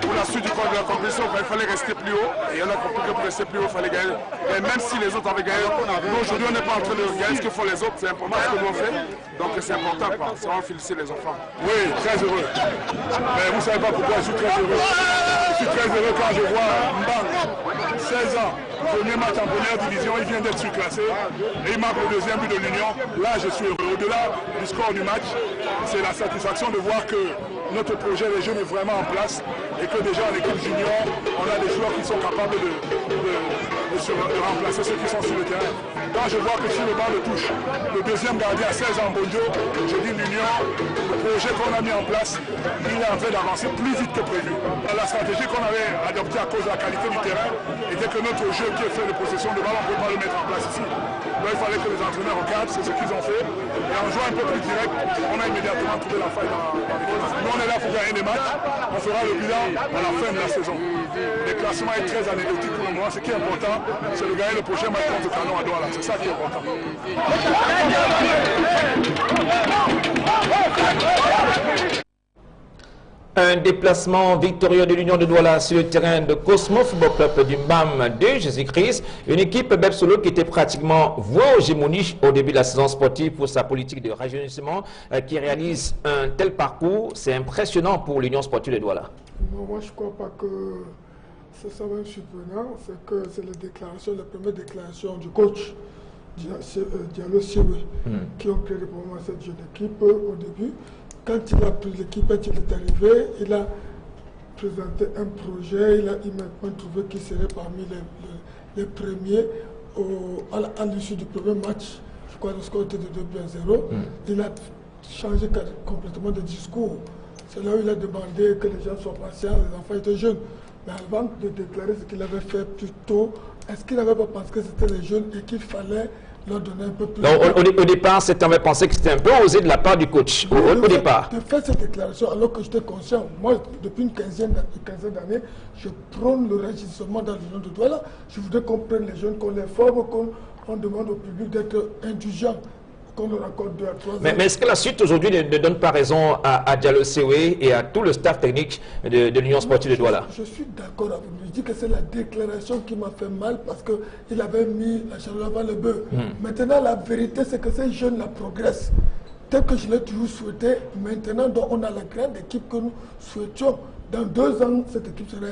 Pour la suite de la compétition, il fallait rester plus haut. Et on a compris que pour rester plus haut, il fallait gagner. Et même si les autres avaient gagné, nous aujourd'hui on n'est pas en train de gagner ce que font les autres. C'est important ce que nous on fait. Donc c'est important. C'est vraiment féliciter les enfants. Oui, très heureux. Mais vous ne savez pas pourquoi je suis très heureux. Je suis très heureux quand je vois Mbang, 16 ans. Premier match en première division, il vient d'être surclassé et il marque le deuxième but de l'Union. Là, je suis heureux. Au-delà du score du match, c'est la satisfaction de voir que notre projet des jeunes est vraiment en place et que déjà en équipe junior, on a des joueurs qui sont capables de remplacer ceux qui sont sur le terrain. Quand je vois que sur le banc de touche, le deuxième gardien à 16 ans, Bonjo, je dis l'Union, le projet qu'on a mis en place, il est en train d'avancer plus vite que prévu. La stratégie qu'on avait adoptée à cause de la qualité du terrain était que notre jeu qui est fait de possession de balle, on ne peut pas le mettre en place ici. Donc il fallait que les entraîneurs regardent, c'est ce qu'ils ont fait. Et en jouant un peu plus direct, on a immédiatement trouvé la faille dans l'équipe. Nous on est là pour gagner des matchs, on fera le bilan à la fin de la saison. Le classement est très anecdotique pour le moment. Ce qui est important, c'est de gagner le prochain match contre Canon à Douala. C'est ça qui est important. Un déplacement victorieux de l'Union de Douala sur le terrain de Cosmo Football Club du BAM de Jésus-Christ. Une équipe Bepsolo qui était pratiquement vouée aux gémonies au début de la saison sportive pour sa politique de rajeunissement qui réalise un tel parcours. C'est impressionnant pour l'Union sportive de Douala. Non, moi je ne crois pas que ce soit même surprenant. C'est que c'est la première déclaration du coach Diallo Siwich qui ont créé pour moi cette jeune équipe au début. Quand il a pris l'équipe, quand il est arrivé, il a présenté un projet, il a immédiatement trouvé qu'il serait parmi les premiers à l'issue du premier match. Je crois que le score était de 2-0. Il a changé complètement de discours. C'est là où il a demandé que les gens soient patients, les enfants étaient jeunes. Mais avant de déclarer ce qu'il avait fait plus tôt, est-ce qu'il n'avait pas pensé que c'était les jeunes et qu'il fallait leur donner un peu plus. Donc, au départ, on avait pensé que c'était un peu osé de la part du coach, au départ. De faire cette déclaration alors que j'étais conscient. Moi, depuis une quinzaine d'années, je prône le régissement dans l'union de Douala. Je voudrais qu'on prenne les jeunes, qu'on les forme, qu'on demande au public d'être indulgent. Qu'on leur accorde 2 à 3 ans. Mais est-ce que la suite aujourd'hui ne donne pas raison à Diallo Sewé et à tout le staff technique de l'Union sportive de Douala? Je suis d'accord avec lui. Je dis que c'est la déclaration qui m'a fait mal parce qu'il avait mis la charrue avant le bœuf. Maintenant, la vérité, c'est que ces jeunes-là progressent. Tel que je l'ai toujours souhaité, maintenant, donc, on a la grande équipe que nous souhaitions. Dans 2 ans, cette équipe sera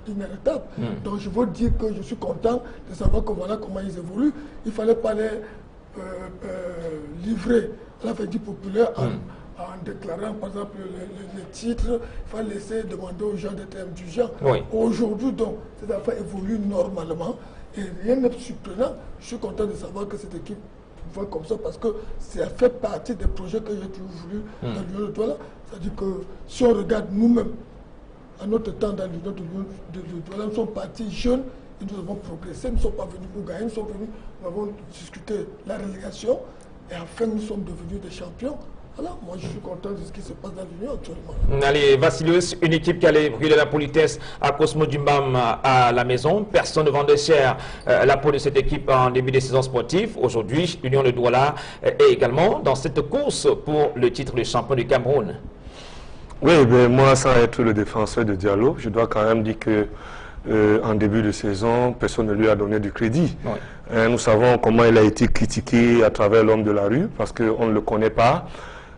inarrêtable. Donc, je veux dire que je suis content de savoir que voilà comment ils évoluent. Il ne fallait pas les livrer à la fête populaire en déclarant par exemple les titres. Il faut laisser demander aux gens d'être indulgents. Oui. Aujourd'hui, donc, ces affaires évoluent normalement et rien n'est surprenant. Je suis content de savoir que cette équipe va comme ça parce que ça fait partie des projets que j'ai toujours voulu dans l'Union de Douala. C'est-à-dire que si on regarde nous-mêmes, à notre temps dans l'Union de Douala, nous sommes partis jeunes. Et nous avons progressé, nous ne sommes pas venus pour gagner, nous sommes venus, nous avons discuté la relégation et enfin nous sommes devenus des champions. Alors, moi je suis content de ce qui se passe dans l'Union actuellement. Allez, Vassilios, une équipe qui allait brûler la politesse à Cosmo Dumbam à la maison. Personne ne vendait cher la peau de cette équipe en début de saison sportive. Aujourd'hui, l'Union de Douala est également dans cette course pour le titre de champion du Cameroun. Oui, ben moi, sans être le défenseur de Diallo, je dois quand même dire que en début de saison, personne ne lui a donné du crédit. Oui. Nous savons comment il a été critiqué à travers l'homme de la rue, parce qu'on ne le connaît pas.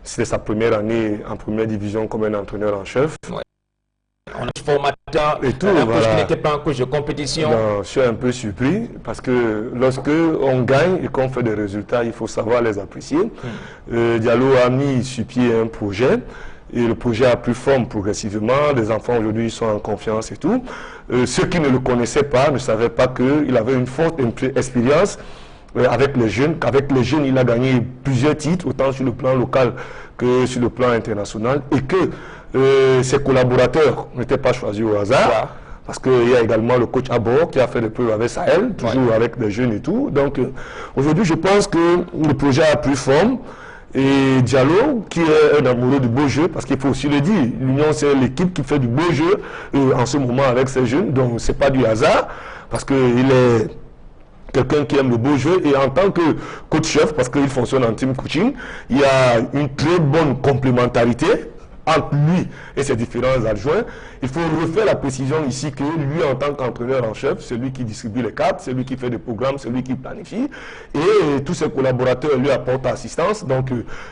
C'était sa première année en première division comme un entraîneur en chef. Oui. On est formateur, et tout, un coach qui n'était pas un coach de compétition. Non, je suis un peu surpris, parce que lorsque on gagne et qu'on fait des résultats, il faut savoir les apprécier. Diallo a mis sur pied un projet. Et le projet a pris forme progressivement. Les enfants aujourd'hui sont en confiance et tout. Ceux qui ne le connaissaient pas ne savaient pas qu'il avait une forte expérience avec les jeunes. Qu'avec les jeunes, il a gagné plusieurs titres, autant sur le plan local que sur le plan international. Et que ses collaborateurs n'étaient pas choisis au hasard. Parce qu'il y a également le coach à bord qui a fait des preuves avec Sahel, toujours avec des jeunes et tout. Donc aujourd'hui, je pense que le projet a pris forme. Et Diallo, qui est un amoureux du beau jeu, parce qu'il faut aussi le dire, l'Union c'est l'équipe qui fait du beau jeu en ce moment avec ses jeunes, donc c'est pas du hasard, parce qu'il est quelqu'un qui aime le beau jeu, et en tant que coach-chef, parce qu'il fonctionne en team coaching, il y a une très bonne complémentarité entre lui et ses différents adjoints. Il faut refaire la précision ici que lui, en tant qu'entraîneur en chef, c'est lui qui distribue les cartes, c'est lui qui fait des programmes, c'est lui qui planifie, et tous ses collaborateurs lui apportent assistance. Donc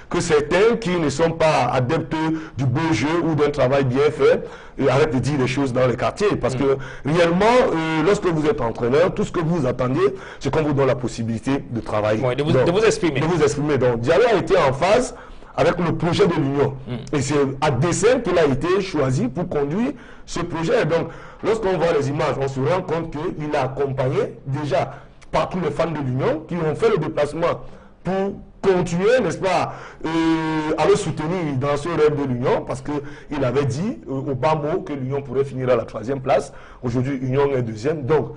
que certains qui ne sont pas adeptes du beau jeu ou d'un travail bien fait arrêtent de dire des choses dans les quartiers, parce que réellement, lorsque vous êtes entraîneur, tout ce que vous attendez, c'est qu'on vous donne la possibilité de travailler. Oui, de vous exprimer. De vous exprimer. Donc Diallo a été en phase avec le projet de l'Union. Et c'est à dessein qu'il a été choisi pour conduire ce projet. Donc, lorsqu'on voit les images, on se rend compte qu'il a accompagné déjà par tous les fans de l'Union qui ont fait le déplacement pour continuer, n'est-ce pas, à le soutenir dans ce rêve de l'Union, parce qu'il avait dit au bas mot que l'Union pourrait finir à la 3e place. Aujourd'hui, l'Union est 2e. Donc,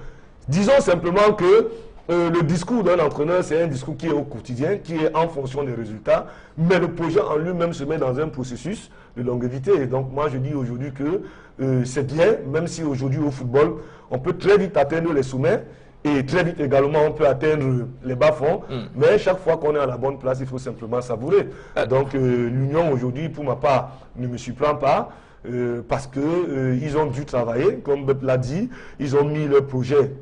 disons simplement que le discours d'un entraîneur, c'est un discours qui est au quotidien, qui est en fonction des résultats, mais le projet en lui-même se met dans un processus de longévité. Et donc moi je dis aujourd'hui que c'est bien, même si aujourd'hui au football, on peut très vite atteindre les sommets, et très vite également on peut atteindre les bas-fonds, mais chaque fois qu'on est à la bonne place, il faut simplement savourer. Donc l'Union aujourd'hui, pour ma part, ne me surprend pas, parce qu'ils ont dû travailler, comme Bep l'a dit, ils ont mis leur projet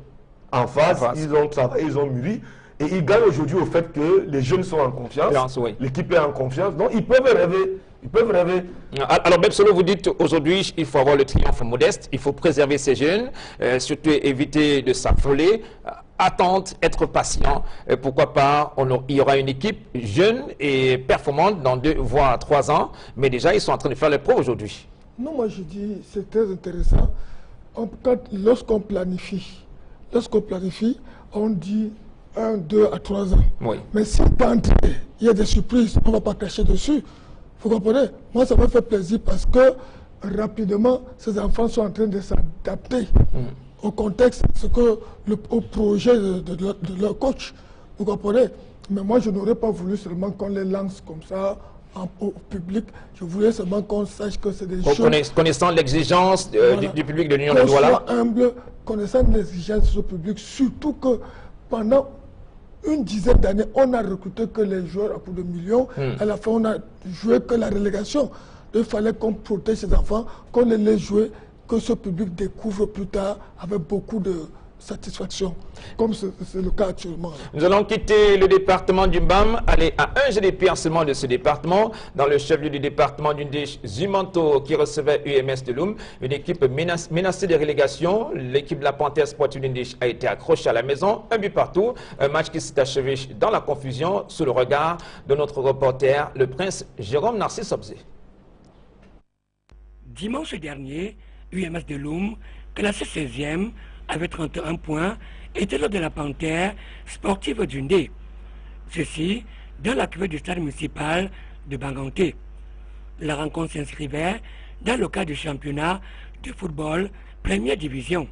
en face, ils ont travaillé, ils ont mûri, et ils gagnent aujourd'hui au fait que les jeunes sont en confiance, l'équipe est en confiance, donc ils peuvent rêver. Ils peuvent rêver. Alors, Bepsolo, vous dites aujourd'hui il faut avoir le triomphe modeste, il faut préserver ces jeunes, surtout éviter de s'affoler, attendre, être patient. Pourquoi pas, il y aura une équipe jeune et performante dans 2 voire 3 ans, mais déjà ils sont en train de faire les preuves aujourd'hui. Non, moi je dis c'est très intéressant. Lorsqu'on planifie, on dit 1, 2 à 3 ans. Oui. Mais si d'entrée, il y a des surprises, on ne va pas cracher dessus. Vous comprenez? Moi, ça me fait plaisir parce que rapidement, ces enfants sont en train de s'adapter au contexte, au projet de leur coach. Vous comprenez? Mais moi, je n'aurais pas voulu seulement qu'on les lance comme ça au public. Je voulais seulement qu'on sache que c'est des choses... Connaissant l'exigence du public de l'Union de Douala. Qu'on soit humble, connaissant l'exigence du public, surtout que pendant une dizaine d'années, on n'a recruté que les joueurs à coup de millions. À la fin, on a joué que la relégation. Il fallait qu'on protège ces enfants, qu'on les laisse jouer, que ce public découvre plus tard avec beaucoup de satisfaction, comme c'est le cas actuellement. Nous allons quitter le département du BAM, aller à un GDP seulement de ce département, dans le chef-lieu du département Zimanto qui recevait UMS de Loum, une équipe menacée de relégation. L'équipe de la Panthère Sportive d'Indich a été accrochée à la maison, un but partout, un match qui s'est achevé dans la confusion sous le regard de notre reporter, le prince Jérôme Narcisse Obzé. Dimanche dernier, UMS de Loum, classé 16e, avec 31 points, était lors de la Panthère Sportive d'Undé. Ceci dans la cuvée du stade municipal de Banganté. La rencontre s'inscrivait dans le cadre du championnat de football première division.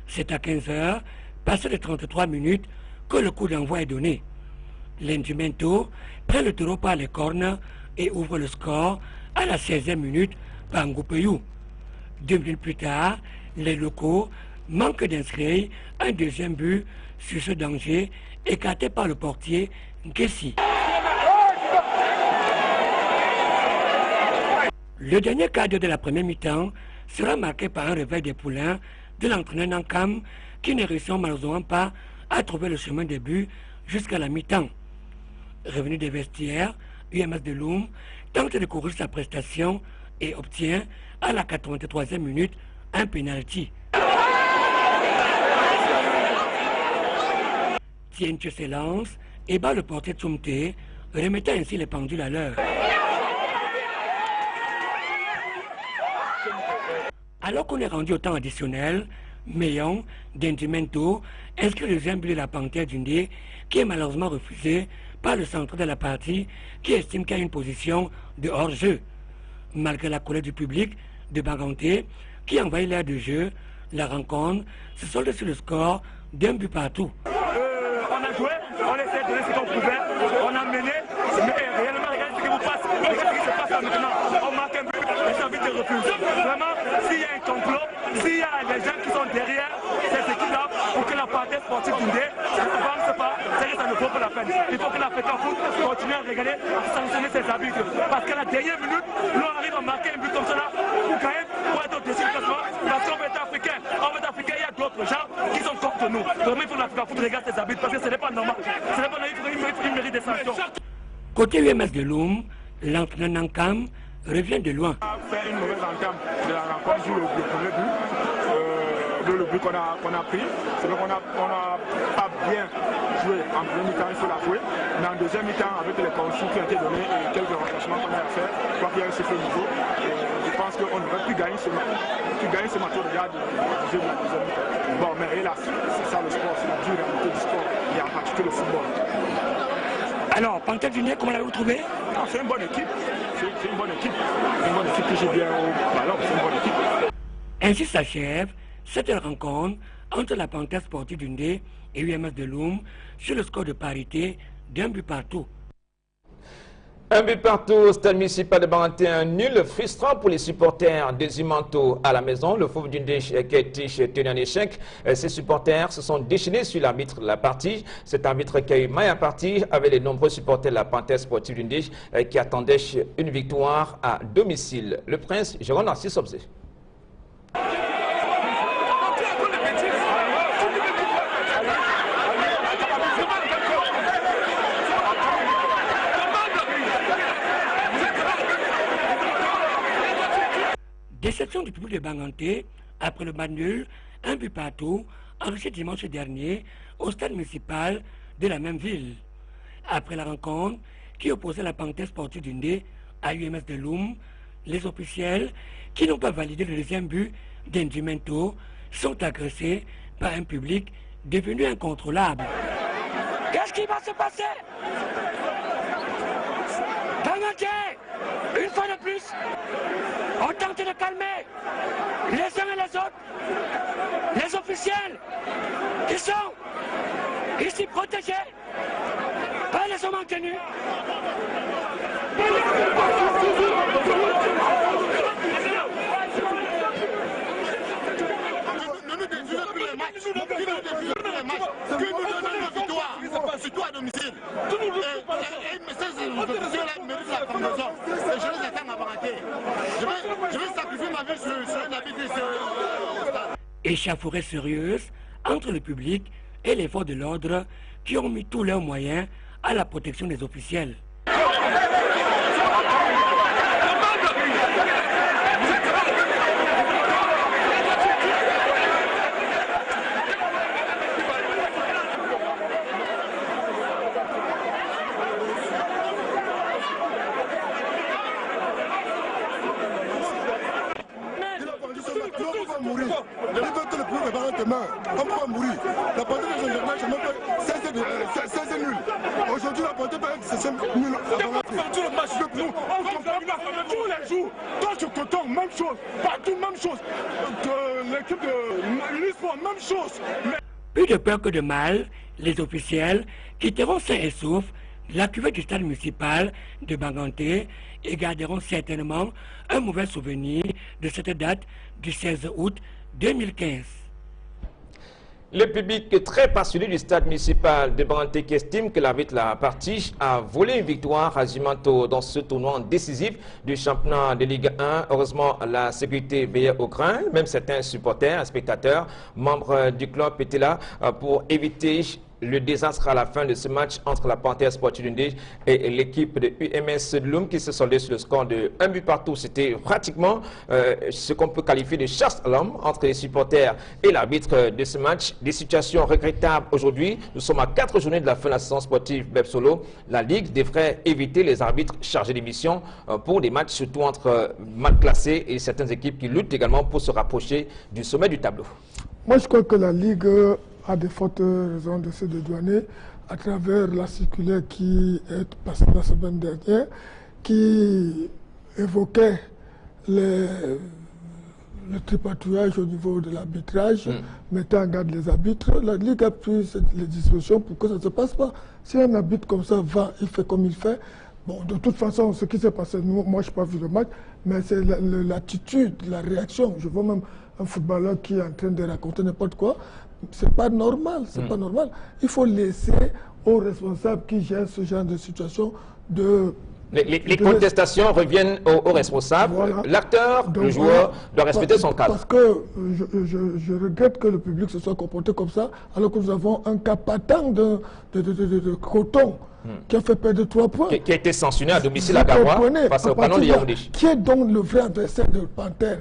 C'est à 15 h, passé de 33 minutes, que le coup d'envoi est donné. L'Indumento prend le taureau par les cornes et ouvre le score à la 16e minute par Ngoupeyou. 2 minutes plus tard, les locaux manquent d'inscrire un deuxième but sur ce danger écarté par le portier Nkessi. Le dernier quart d'heure de la première mi-temps sera marqué par un réveil des poulains de l'entraîneur Nankam qui ne réussit malheureusement pas à trouver le chemin des buts jusqu'à la mi-temps. Revenu des vestiaires, UMS de Loum tente de courir sa prestation et obtient à la 83e minute un penalty. Tienche s'élance et bat le portier Tsumte, remettant ainsi les pendules à l'heure. Alors qu'on est rendu au temps additionnel, Meyon d'Indumento inscrit le deuxième but de la Panthère d'Undé qui est malheureusement refusé par le centre de la partie qui estime qu'il y a une position de hors-jeu. Malgré la colère du public de Banganté qui envahit l'aire de jeu, la rencontre se solde sur le score d'un but partout. On a joué, on essaie de donner ce qu'on pouvait, on a mené, mais réellement, regardez ce qui vous passe, regardez ce qui se passe là maintenant. On marque un but, les arbitres refusent. Vraiment, s'il y a un complot, s'il y a des gens qui sont derrière cette équipe-là pour que la Panthère Sportive d'Undé n'avance pas, c'est que ça ne vaut pas la peine. Il faut que la FECAFOOT continue à regarder, à sanctionner ses arbitres. Parce qu'à la dernière minute, l'on arrive à marquer un but comme ça là, pour quand même, pour être au-dessus du classement, parce qu'on veut être africain. En fait, africain, il y a d'autres gens qui sont contre nous. Vraiment, il faut que la FECAFOOT regarde ses arbitres parce que ce n'est pas normal. Ce n'est pas normal, il mérite des sanctions. Côté UMS de Loum, l'entraîneur Nankam revient de loin. On a fait une mauvaise entame de la rencontre sur le premier but. Le but qu'on a pris, c'est vrai qu'on n'a pas bien joué en premier mi-temps, il faut l'avouer. Mais en deuxième mi-temps, avec les consignes qui ont été données et quelques renforcements qu'on a fait, je crois qu'il y a eu ce niveau. Je pense qu'on aurait pu gagner ce match au-delà du jeu de la deuxième mi-temps. Bon, mais hélas, c'est ça le sport, c'est la dure réalité du sport. Il y a en particulier le football. Alors, Panthère d'Undé, comment l'avez-vous trouvé? C'est une bonne équipe. C'est une bonne équipe. C'est une bonne équipe qui joue bien au ballon, c'est une bonne équipe. Ainsi s'achève cette rencontre entre la Panthère Sportive d'Undé et UMS de Loum sur le score de parité d'un but partout. Un but partout au stade municipal de Banganté, un nul frustrant pour les supporters de Zimanto à la maison. Le Fauve d'Undé qui a été tenu en échec. Ses supporters se sont déchaînés sur l'arbitre de la partie. Cet arbitre qui a eu maille à partie avec les nombreux supporters de la Panthère Sportive d'Undé qui attendaient une victoire à domicile. Le prince Jérôme Narcisse Obzé. Déception du public de Banganté après le match nul, un but partout, enregistré dimanche dernier au stade municipal de la même ville. Après la rencontre qui opposait la Panthère Sportive d'Undé à UMS de Loum, les officiels qui n'ont pas validé le deuxième but d'Indumento sont agressés par un public devenu incontrôlable. Qu'est-ce qui va se passer? Banganté, une fois de plus, on tente de calmer les uns et les autres, les officiels qui sont ici protégés maintenu. Ne nous défilez plus les matchs. Ne nous défilez plus les matchs. Que nous donnons nos victoires. Surtout à domicile. Et ces officiels-là méritent la combinaison. Et je les attends à Bangaté. Je vais sacrifier ma vie sur un habit de ce stade. Échauffourée sérieuse entre le public et les forces de l'ordre qui ont mis tous leurs moyens à la protection des officiels. On peut mourir. La partie de Saint-Germain, je me fais 16 nuls. Aujourd'hui, la partie c'est nul. Tout le match de nous, on comprend tous les jours. Dans ce coton, même chose. Partout, même chose. L'équipe de l'UNISPORT, même chose. Plus de peur que de mal, les officiels quitteront sains et saufs la cuvette du stade municipal de Banganté et garderont certainement un mauvais souvenir de cette date du 16 août 2015. Le public très passionné du stade municipal de Banganté qui estime que l'arbitre la partie a volé une victoire à Zimanto dans ce tournoi décisif du championnat de Ligue 1. Heureusement, la sécurité veillait au grain. Même certains supporters, spectateurs, membres du club étaient là pour éviter le désastre à la fin de ce match entre la Panthère Sportive Dundee et l'équipe de UMS de Loum qui se soldait sur le score de 1 but partout. C'était pratiquement ce qu'on peut qualifier de chasse à l'homme entre les supporters et l'arbitre de ce match. Des situations regrettables aujourd'hui. Nous sommes à 4 journées de la fin de la saison sportive Beb Solo. La Ligue devrait éviter les arbitres chargés d'émission pour des matchs surtout entre mal classés et certaines équipes qui luttent également pour se rapprocher du sommet du tableau. Moi je crois que la Ligue a de fortes raisons de se dédouaner à travers la circulaire qui est passée la semaine dernière, qui évoquait le tripatouillage au niveau de l'arbitrage, mettant en garde les arbitres. La Ligue a pris les dispositions pour que ça ne se passe pas. Si un arbitre comme ça va, il fait comme il fait. Bon, de toute façon, ce qui s'est passé, moi je n'ai pas vu le match, mais c'est l'attitude, la réaction. Je vois même un footballeur qui est en train de raconter n'importe quoi. C'est pas normal, c'est pas normal. Il faut laisser aux responsables qui gèrent ce genre de situation de... Les contestations reviennent aux responsables. Voilà. L'acteur, le joueur, doit respecter son cadre. Parce que je regrette que le public se soit comporté comme ça, alors que nous avons un cas patent de coton qui a fait perdre 3 points. Qui a été sanctionné à domicile à Garoua face au canon de Yaoundé. Qui est donc le vrai adversaire de Panthère?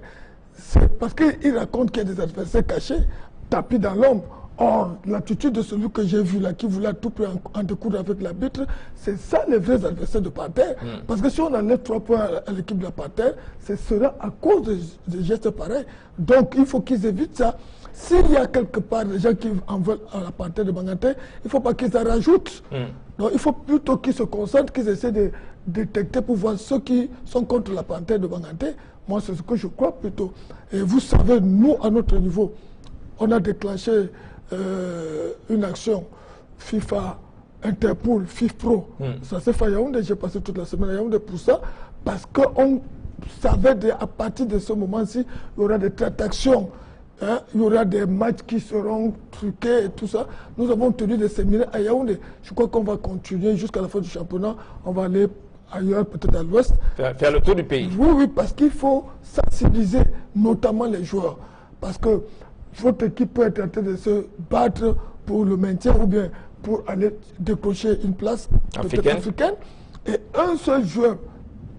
C'est parce qu'il raconte qu'il y a des adversaires cachés, tapis dans l'ombre. Or, l'attitude de celui que j'ai vu là, qui voulait à tout prix en découdre avec l'arbitre, c'est ça les vrais adversaires de Panthère. Parce que si on enlève 3 points à l'équipe de la Panthère, ce sera à cause de gestes pareils. Donc, il faut qu'ils évitent ça. S'il y a quelque part des gens qui en veulent à la Panthère de Banganté, il ne faut pas qu'ils en rajoutent. Donc, il faut plutôt qu'ils se concentrent, qu'ils essaient de détecter pour voir ceux qui sont contre la Panthère de Banganté. Moi, c'est ce que je crois plutôt. Et vous savez, nous, à notre niveau, on a déclenché une action FIFA, Interpol, FIFPro. Ça s'est fait à Yaoundé, j'ai passé toute la semaine à Yaoundé pour ça, parce qu'on savait à partir de ce moment-ci, il y aura des tractations, hein, il y aura des matchs qui seront truqués et tout ça. Nous avons tenu des séminaires à Yaoundé. Je crois qu'on va continuer jusqu'à la fin du championnat. On va aller ailleurs, peut-être à l'ouest. Faire le tour du pays. Oui, parce qu'il faut sensibiliser notamment les joueurs. Parce que votre équipe peut être en train de se battre pour le maintien ou bien pour aller décrocher une place africaine. Et un seul joueur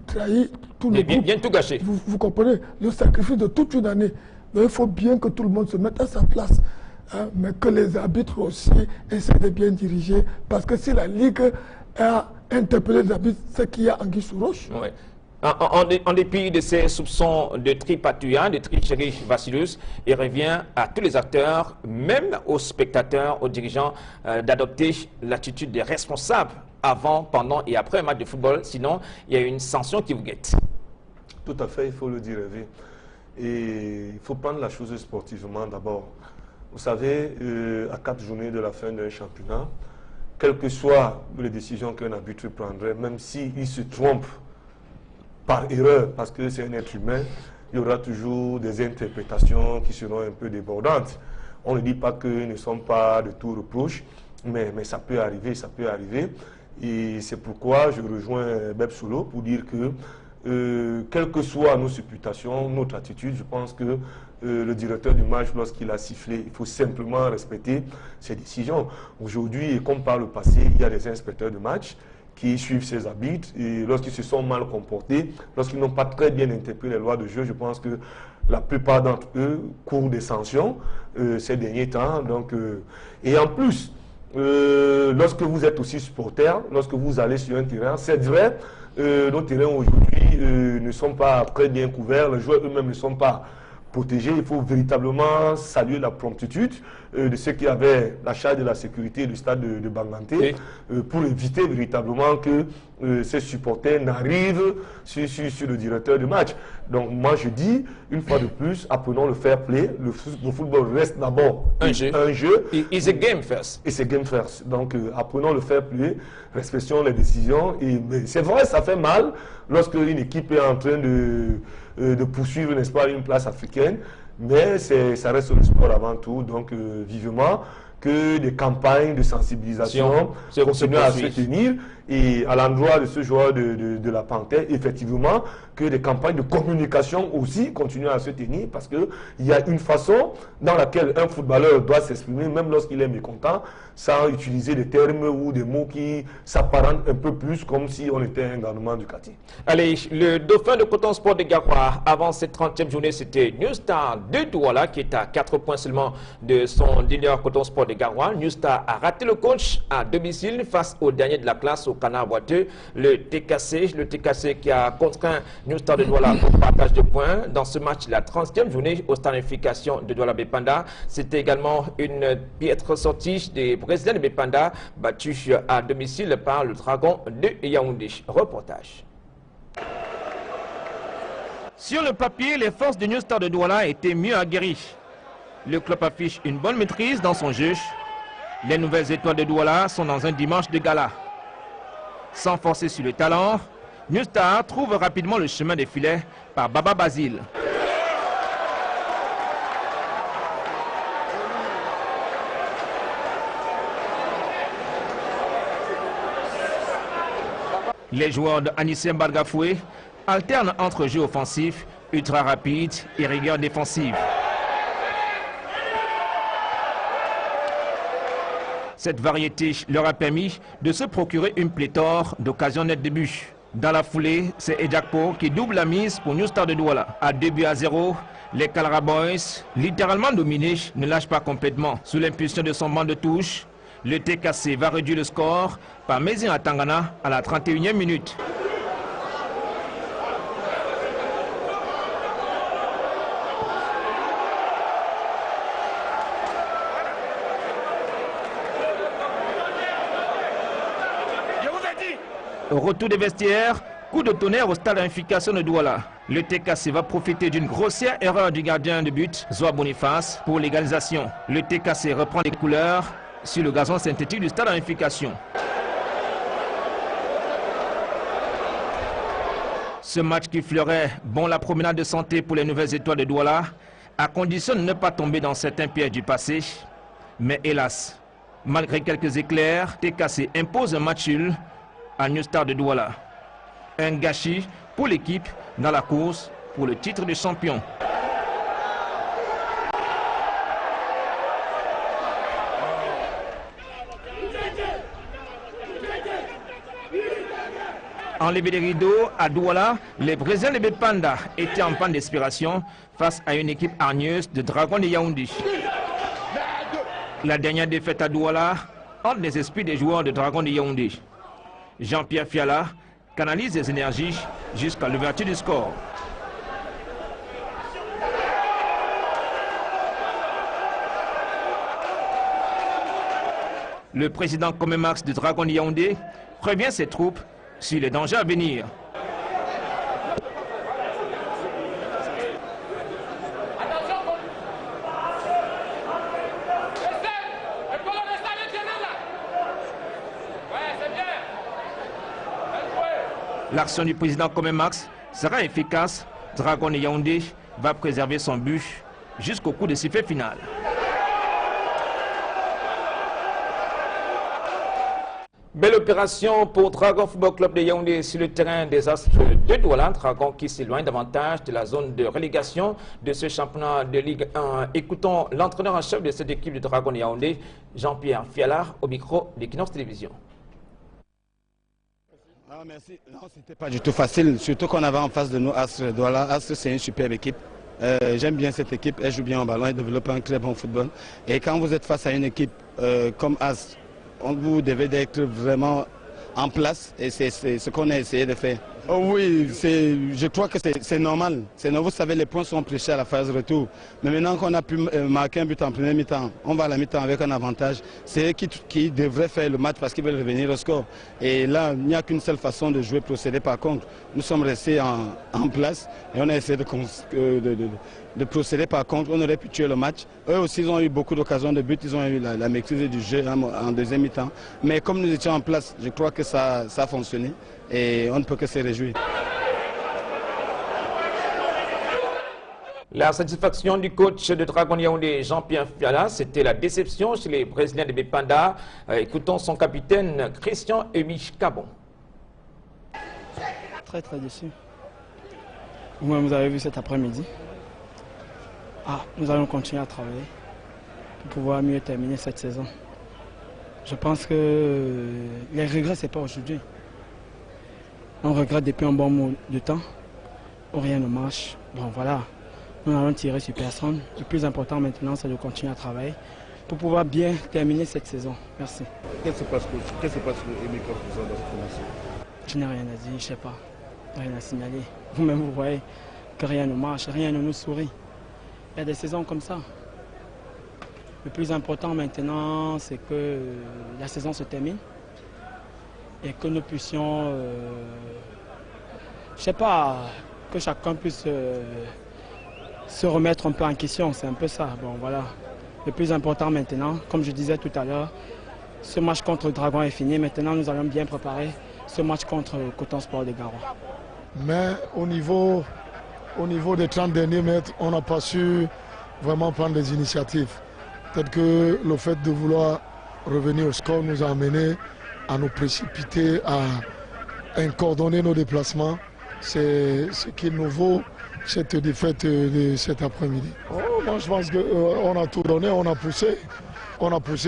trahit tout le groupe. Bien tout gâché. Vous comprenez? Le sacrifice de toute une année. Donc, il faut bien que tout le monde se mette à sa place. Hein, mais que les arbitres aussi essaient de bien diriger. Parce que si la Ligue a interpellé les arbitres, c'est qu'il y a anguille sous roche. Ouais. En dépit de ces soupçons de tripatouillage, de tricherie vacilleuse, il revient à tous les acteurs, même aux spectateurs, aux dirigeants, d'adopter l'attitude des responsables avant, pendant et après un match de football. Sinon, il y a une sanction qui vous guette. Tout à fait, il faut le dire. Et il faut prendre la chose sportivement d'abord. Vous savez, à 4 journées de la fin d'un championnat, quelles que soient les décisions qu'un arbitre prendrait, même s'il se trompe par erreur, parce que c'est un être humain, il y aura toujours des interprétations qui seront un peu débordantes. On ne dit pas qu'ils ne sont pas de tout reproche, mais ça peut arriver, ça peut arriver. Et c'est pourquoi je rejoins Beb Solo pour dire que, quelles que soient nos supputations, notre attitude, je pense que le directeur du match, lorsqu'il a sifflé, il faut simplement respecter ses décisions. Aujourd'hui, et comme par le passé, il y a des inspecteurs de match qui suivent ces arbitres et lorsqu'ils se sont mal comportés, lorsqu'ils n'ont pas très bien interprété les lois de jeu, je pense que la plupart d'entre eux courent des sanctions ces derniers temps. Donc, et en plus, lorsque vous êtes aussi supporter, lorsque vous allez sur un terrain, c'est vrai, nos terrains aujourd'hui ne sont pas très bien couverts, les joueurs eux-mêmes ne sont pas protégés. Il faut véritablement saluer la promptitude de ceux qui avaient la charge de la sécurité du stade de Banganté pour éviter véritablement que ces supporters n'arrivent sur le directeur du match. Donc moi je dis, une fois de plus, apprenons le fair play. Le football reste d'abord un jeu. It's a game first. It's a game first. Donc apprenons le fair play, respectons les décisions. Et c'est vrai, ça fait mal lorsque une équipe est en train de poursuivre, n'est-ce pas, une place africaine, mais ça reste le sport avant tout, donc vivement que des campagnes de sensibilisation continuent à se tenir, et à l'endroit de ce joueur de la Panthère, effectivement, que des campagnes de communication aussi continuent à se tenir, parce qu'il y a une façon dans laquelle un footballeur doit s'exprimer, même lorsqu'il est mécontent, sans utiliser des termes ou des mots qui s'apparentent un peu plus comme si on était un garnement du quartier. Allez, le dauphin de Coton Sport de Garoua, avant cette 30e journée, c'était New Star de Douala, qui est à 4 points seulement de son leader Coton Sport de Garoua. New Star a raté le coach à domicile face au dernier de la classe, au Canard Boiteux, le TKC qui a contraint New Star de Douala au partage de points. Dans ce match, la 30e journée au stade d'unification de Douala Bépanda, c'était également une piètre sortie des Brésiliens de Bépanda, battu à domicile par le Dragon de Yaoundé. Reportage. Sur le papier, les forces de New Star de Douala étaient mieux aguerries. Le club affiche une bonne maîtrise dans son jeu. Les nouvelles étoiles de Douala sont dans un dimanche de gala. Sans forcer sur le talent, New Star trouve rapidement le chemin des filets par Baba Basile. Les joueurs de Anissé Bargafoué alternent entre jeu offensif, ultra rapide et rigueur défensive. Cette variété leur a permis de se procurer une pléthore d'occasions nettes de but. Dans la foulée, c'est Ejakpo qui double la mise pour New Star de Douala. À 2-0, les Calra Boys, littéralement dominés, ne lâchent pas complètement. Sous l'impulsion de son banc de touche, le TKC va réduire le score par Mézin Atangana à la 31e minute. Au retour des vestiaires, coup de tonnerre au stade d'unification de Douala. Le TKC va profiter d'une grossière erreur du gardien de but, Zoa Boniface, pour l'égalisation. Le TKC reprend les couleurs sur le gazon synthétique du stade d'unification. Ce match qui fleurait bon la promenade de santé pour les nouvelles étoiles de Douala, à condition de ne pas tomber dans certains pièges du passé. Mais hélas, malgré quelques éclairs, TKC impose un match nul à New Star de Douala. Un gâchis pour l'équipe dans la course pour le titre de champion. Enlever les rideaux à Douala, les Brésiliens de Bépanda étaient en panne d'espération face à une équipe hargneuse de Dragon de Yaoundé. La dernière défaite à Douala hante les esprits des joueurs de Dragon de Yaoundé. Jean-Pierre Fiala canalise les énergies jusqu'à l'ouverture du score. Le président Comemax de Dragon de Yaoundé prévient ses troupes sur les dangers à venir. L'action du président Comemax sera efficace. Dragon Yaoundé va préserver son but jusqu'au coup de sifflet final. Belle opération pour Dragon Football Club de Yaoundé sur le terrain des Astres de Douala. Dragon qui s'éloigne davantage de la zone de relégation de ce championnat de Ligue 1. Écoutons l'entraîneur en chef de cette équipe de Dragon de Yaoundé, Jean-Pierre Fialard, au micro d'Equinox Télévision. Ah, merci. Non, c'était pas du tout facile, surtout qu'on avait en face de nous Astres de Douala. Astres, c'est une superbe équipe. J'aime bien cette équipe, elle joue bien au ballon, elle développe un très bon football. Et quand vous êtes face à une équipe comme Astres, vous devez être vraiment en place et c'est ce qu'on a essayé de faire. Oh oui, je crois que c'est normal. Vous savez, les points sont prêchés à la phase retour. Mais maintenant qu'on a pu marquer un but en première mi-temps, on va à la mi-temps avec un avantage. C'est eux qui devraient faire le match parce qu'ils veulent revenir au score. Et là, il n'y a qu'une seule façon de jouer, procéder par contre. Nous sommes restés en place et on a essayé de procéder par contre. On aurait pu tuer le match. Eux aussi, ils ont eu beaucoup d'occasions de but. Ils ont eu la maîtrise du jeu en deuxième mi-temps. Mais comme nous étions en place, je crois que ça a fonctionné. Et on ne peut que se réjouir. La satisfaction du coach de Dragon Yaoundé, Jean-Pierre Fiala, c'était la déception chez les Brésiliens de Bepanda. Écoutons son capitaine, Christian Emich Cabon. Très déçu. Vous avez vu cet après-midi. Nous allons continuer à travailler pour pouvoir mieux terminer cette saison. Je pense que les regrets, ce n'est pas aujourd'hui. On regrette depuis un bon bout de temps, où rien ne marche. Bon voilà, nous allons tirer sur personne. Le plus important maintenant, c'est de continuer à travailler pour pouvoir bien terminer cette saison. Merci. Qu'est-ce qui se passe dans cette formation? Je n'ai rien à dire, je ne sais pas. Rien à signaler. Vous-même, vous voyez que rien ne marche, rien ne nous sourit. Il y a des saisons comme ça. Le plus important maintenant, c'est que la saison se termine. Et que nous puissions, je ne sais pas, que chacun puisse se remettre un peu en question, c'est un peu ça. Bon voilà, le plus important maintenant, comme je disais tout à l'heure, ce match contre le Dragon est fini. Maintenant, nous allons bien préparer ce match contre Coton Sport de Garoua. Mais au niveau des 30 derniers mètres, on n'a pas su vraiment prendre des initiatives. Peut-être que le fait de vouloir revenir au score nous a amené à nous précipiter, à coordonner nos déplacements. C'est ce qu'il nous vaut cette défaite de cet après-midi. Moi je pense qu'on a tout donné, on a poussé,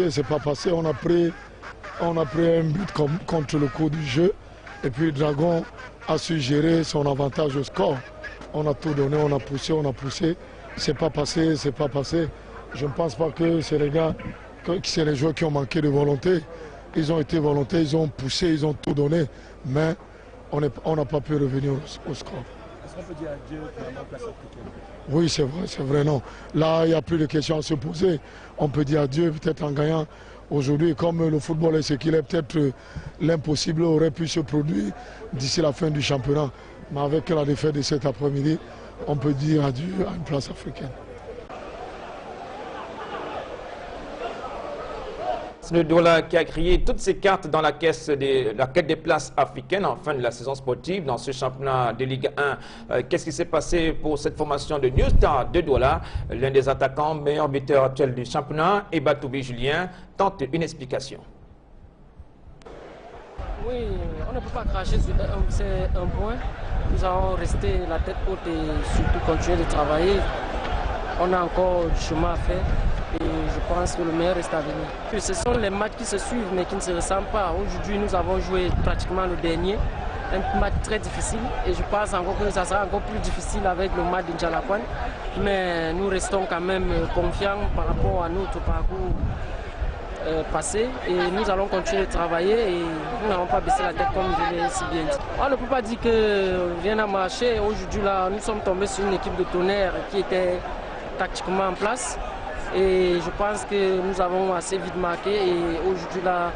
c'est pas passé, on a pris un but contre le cours du jeu et puis Dragon a su gérer son avantage au score. On a tout donné, on a poussé, c'est pas passé. Je ne pense pas que c'est les joueurs qui ont manqué de volonté. Ils ont été volontaires, ils ont poussé, ils ont tout donné, mais on n'a pas pu revenir au score. Est-ce qu'on peut dire adieu pour la place africaine? Oui, c'est vrai, non. Là, il n'y a plus de questions à se poser. On peut dire adieu peut-être en gagnant aujourd'hui. Comme le football est ce qu'il est, peut-être l'impossible aurait pu se produire d'ici la fin du championnat. Mais avec la défaite de cet après-midi, on peut dire adieu à une place africaine. C'est le Douala qui a crié toutes ses cartes dans la quête des places africaines en fin de la saison sportive dans ce championnat de Ligue 1. Qu'est-ce qui s'est passé pour cette formation de New Star de Douala? L'un des attaquants, meilleur buteur actuel du championnat, Ebatoubi Julien, tente une explication. Oui, on ne peut pas cracher sur un point. Nous allons rester la tête haute et surtout continuer de travailler. On a encore du chemin à faire. Et je pense que le meilleur reste à venir. Ce sont les matchs qui se suivent mais qui ne se ressemblent pas. Aujourd'hui, nous avons joué pratiquement le dernier. Un match très difficile et je pense encore que ça sera encore plus difficile avec le match de N'Djamena. Mais nous restons quand même confiants par rapport à notre parcours passé et nous allons continuer de travailler et nous n'allons pas baisser la tête comme je l'ai si bien dit. On ne peut pas dire que rien n'a marché. Aujourd'hui, là, nous sommes tombés sur une équipe de Tonnerre qui était tactiquement en place. Et je pense que nous avons assez vite marqué et aujourd'hui là,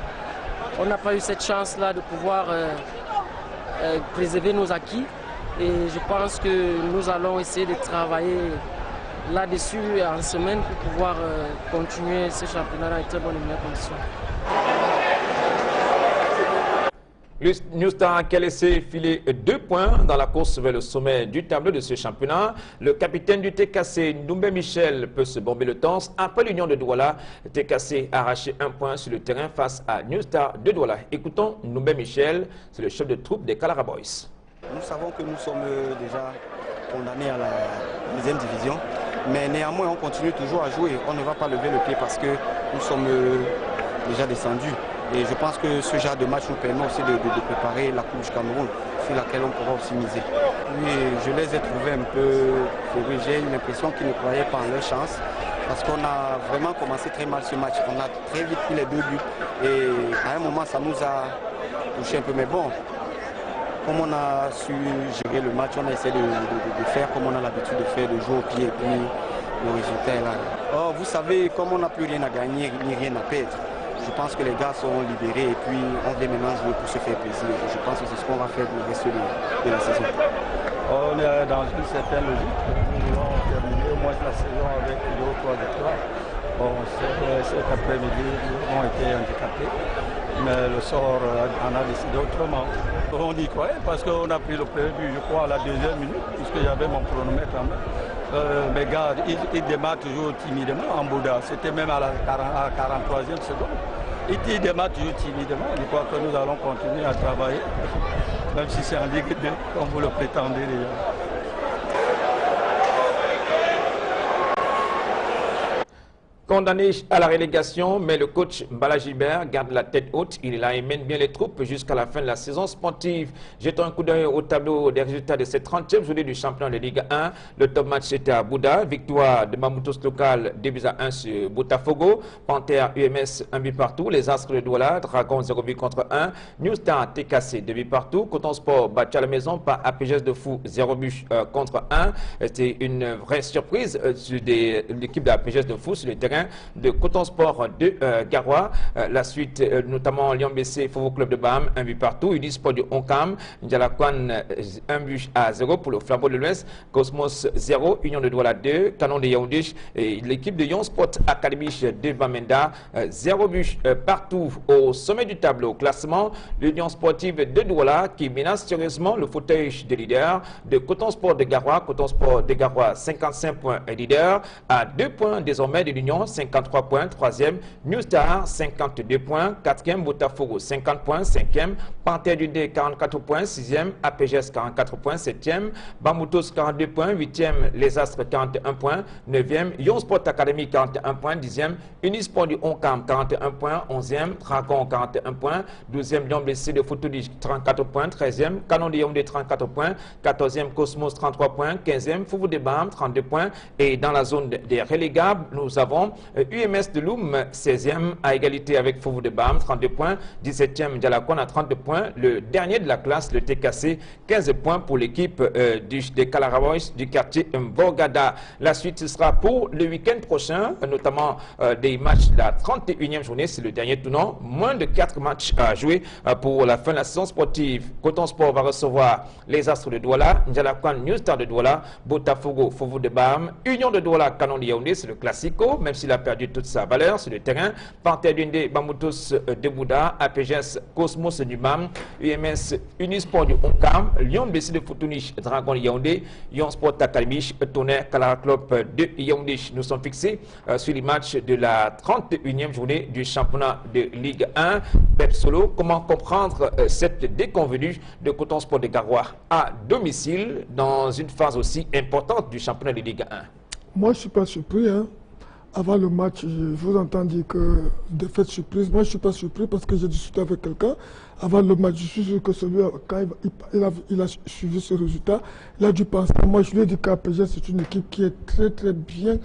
on n'a pas eu cette chance-là de pouvoir préserver nos acquis. Et je pense que nous allons essayer de travailler là-dessus en semaine pour pouvoir continuer ce championnat dans de très bonnes et meilleures conditions. Le New Star qui a laissé filer 2 points dans la course vers le sommet du tableau de ce championnat. Le capitaine du TKC, Ndoumbe Michel, peut se bomber le torse. Après l'Union de Douala, le TKC a arraché 1 point sur le terrain face à New Star de Douala. Écoutons Ndoumbe Michel, c'est le chef de troupe des Kalara Boys. Nous savons que nous sommes déjà condamnés à la deuxième division, mais néanmoins on continue toujours à jouer. On ne va pas lever le pied parce que nous sommes déjà descendus. Et je pense que ce genre de match nous permet aussi de préparer la Coupe du Cameroun, sur laquelle on pourra aussi miser. Oui, je les ai trouvés un peu fébrilles. J'ai eu l'impression qu'ils ne croyaient pas en leur chance, parce qu'on a vraiment commencé très mal ce match. On a très vite pris les 2 buts et à un moment ça nous a touché un peu. Mais bon, comme on a su gérer le match, on a essayé de faire comme on a l'habitude de faire, de jouer au pied, et puis le résultat est là. Or, vous savez, comme on n'a plus rien à gagner ni rien à perdre, je pense que les gars seront libérés et puis on vient maintenant jouer pour se faire plaisir. Je pense que c'est ce qu'on va faire pour le reste de la saison. On est dans une certaine logique. Nous allons terminer au moins la saison avec 2 ou 3 victoires. Bon, cet après-midi, nous avons été handicapés, mais le sort en a décidé autrement. On y croyait parce qu'on a pris le premier but, je crois, à la 2e minute, puisque j'avais mon chronomètre en main. Mais gars, il démarre toujours timidement en Bouddha. C'était même à la 43e seconde. Il démarre toujours timidement. Je crois que nous allons continuer à travailler, même si c'est en Ligue 2, comme vous le prétendez déjà. Condamné à la relégation, mais le coach Mbala Gilbert garde la tête haute. Il mène bien les troupes jusqu'à la fin de la saison sportive. Jetons un coup d'œil au tableau des résultats de cette 30e journée du championnat de Ligue 1. Le top match était à Bouddha. Victoire de Mamoutos Local 2-1 sur Botafogo. Panthère UMS 1 but partout. Les Astres de Douala, Dragon 0 but contre 1. New Star TKC 2 buts partout. Coton Sport battu à la maison par APGS de Fou 0 but contre 1. C'était une vraie surprise de l'équipe de APGS de Fou sur le terrain de Coton Sport de Garoua. La suite, notamment Lyon BC, Fovo Club de Bam, 1 but partout. Unisport du Onkam, Ndjalakwan 1 but à 0 pour le Flambeau de l'Ouest. Cosmos 0, Union de Douala 2, Canon de Yaoundé et l'équipe de Yon Sport Academy de Bamenda, 0 but partout. Au sommet du tableau, classement, l'Union sportive de Douala qui menace sérieusement le fauteuil de leader de Coton Sport de Garoua. Coton Sport de Garoua, 55 points est leader, à 2 points désormais de l'Union, 53 points, 3e, New Star, 52 points, 4e, Botafogo, 50 points, 5e, Panthère du D, 44 points, 6e, APGS, 44 points, 7e, Bamoutos, 42 points, 8e, Les Astres, 41 points, 9e, Yon Sport Academy, 41 points, 10e, Unisport du Onkam, 41 points, 11e, Dragon, 41 points, 12e, Lyon BC de Foutoudi, 34 points, 13e, Canon de Yaoundé, 34 points, 14e, Cosmos, 33 points, 15e, Fouvou de Bam, 32 points, et dans la zone des relégables, nous avons UMS de Loum, 16e, à égalité avec Fouvou de Bam, 32 points, 17e, Ndjalakwan à 32 points, le dernier de la classe, le TKC, 15 points pour l'équipe des Kalara Boys du quartier Mbogada. La suite, ce sera pour le week-end prochain, notamment des matchs de la 31e journée, c'est le dernier tournant, moins de 4 matchs à jouer pour la fin de la saison sportive. Coton Sport va recevoir les Astres de Douala, Ndjalakwan, New Star de Douala, Botafogo, Fouvou de Bam, Union de Douala, Canon de Yaoundé, c'est le classico, même s'il a perdu toute sa valeur sur le terrain. Panthère du Ndé, Bamoutos de Bouddha, APGS, Cosmos du Bam, UMS, Unisport du Onkam, Lyon BC de Foutouni, Dragon de Yaoundé, Yon Sport Academy, Tonnerre, Kalara Club de Yaoundé. Nous sommes fixés sur les matchs de la 31e journée du championnat de Ligue 1. Pep Solo, comment comprendre cette déconvenue de Coton Sport de Garoua à domicile dans une phase aussi importante du championnat de Ligue 1? Moi, je ne suis pas surpris. Avant le match, je vous entends dire que défaite surprise. Moi, je ne suis pas surpris parce que j'ai discuté avec quelqu'un. Avant le match, je suis sûr que celui, quand il a suivi ce résultat, il a dû penser. Moi, je lui ai dit qu'APG, c'est une équipe qui est très très bien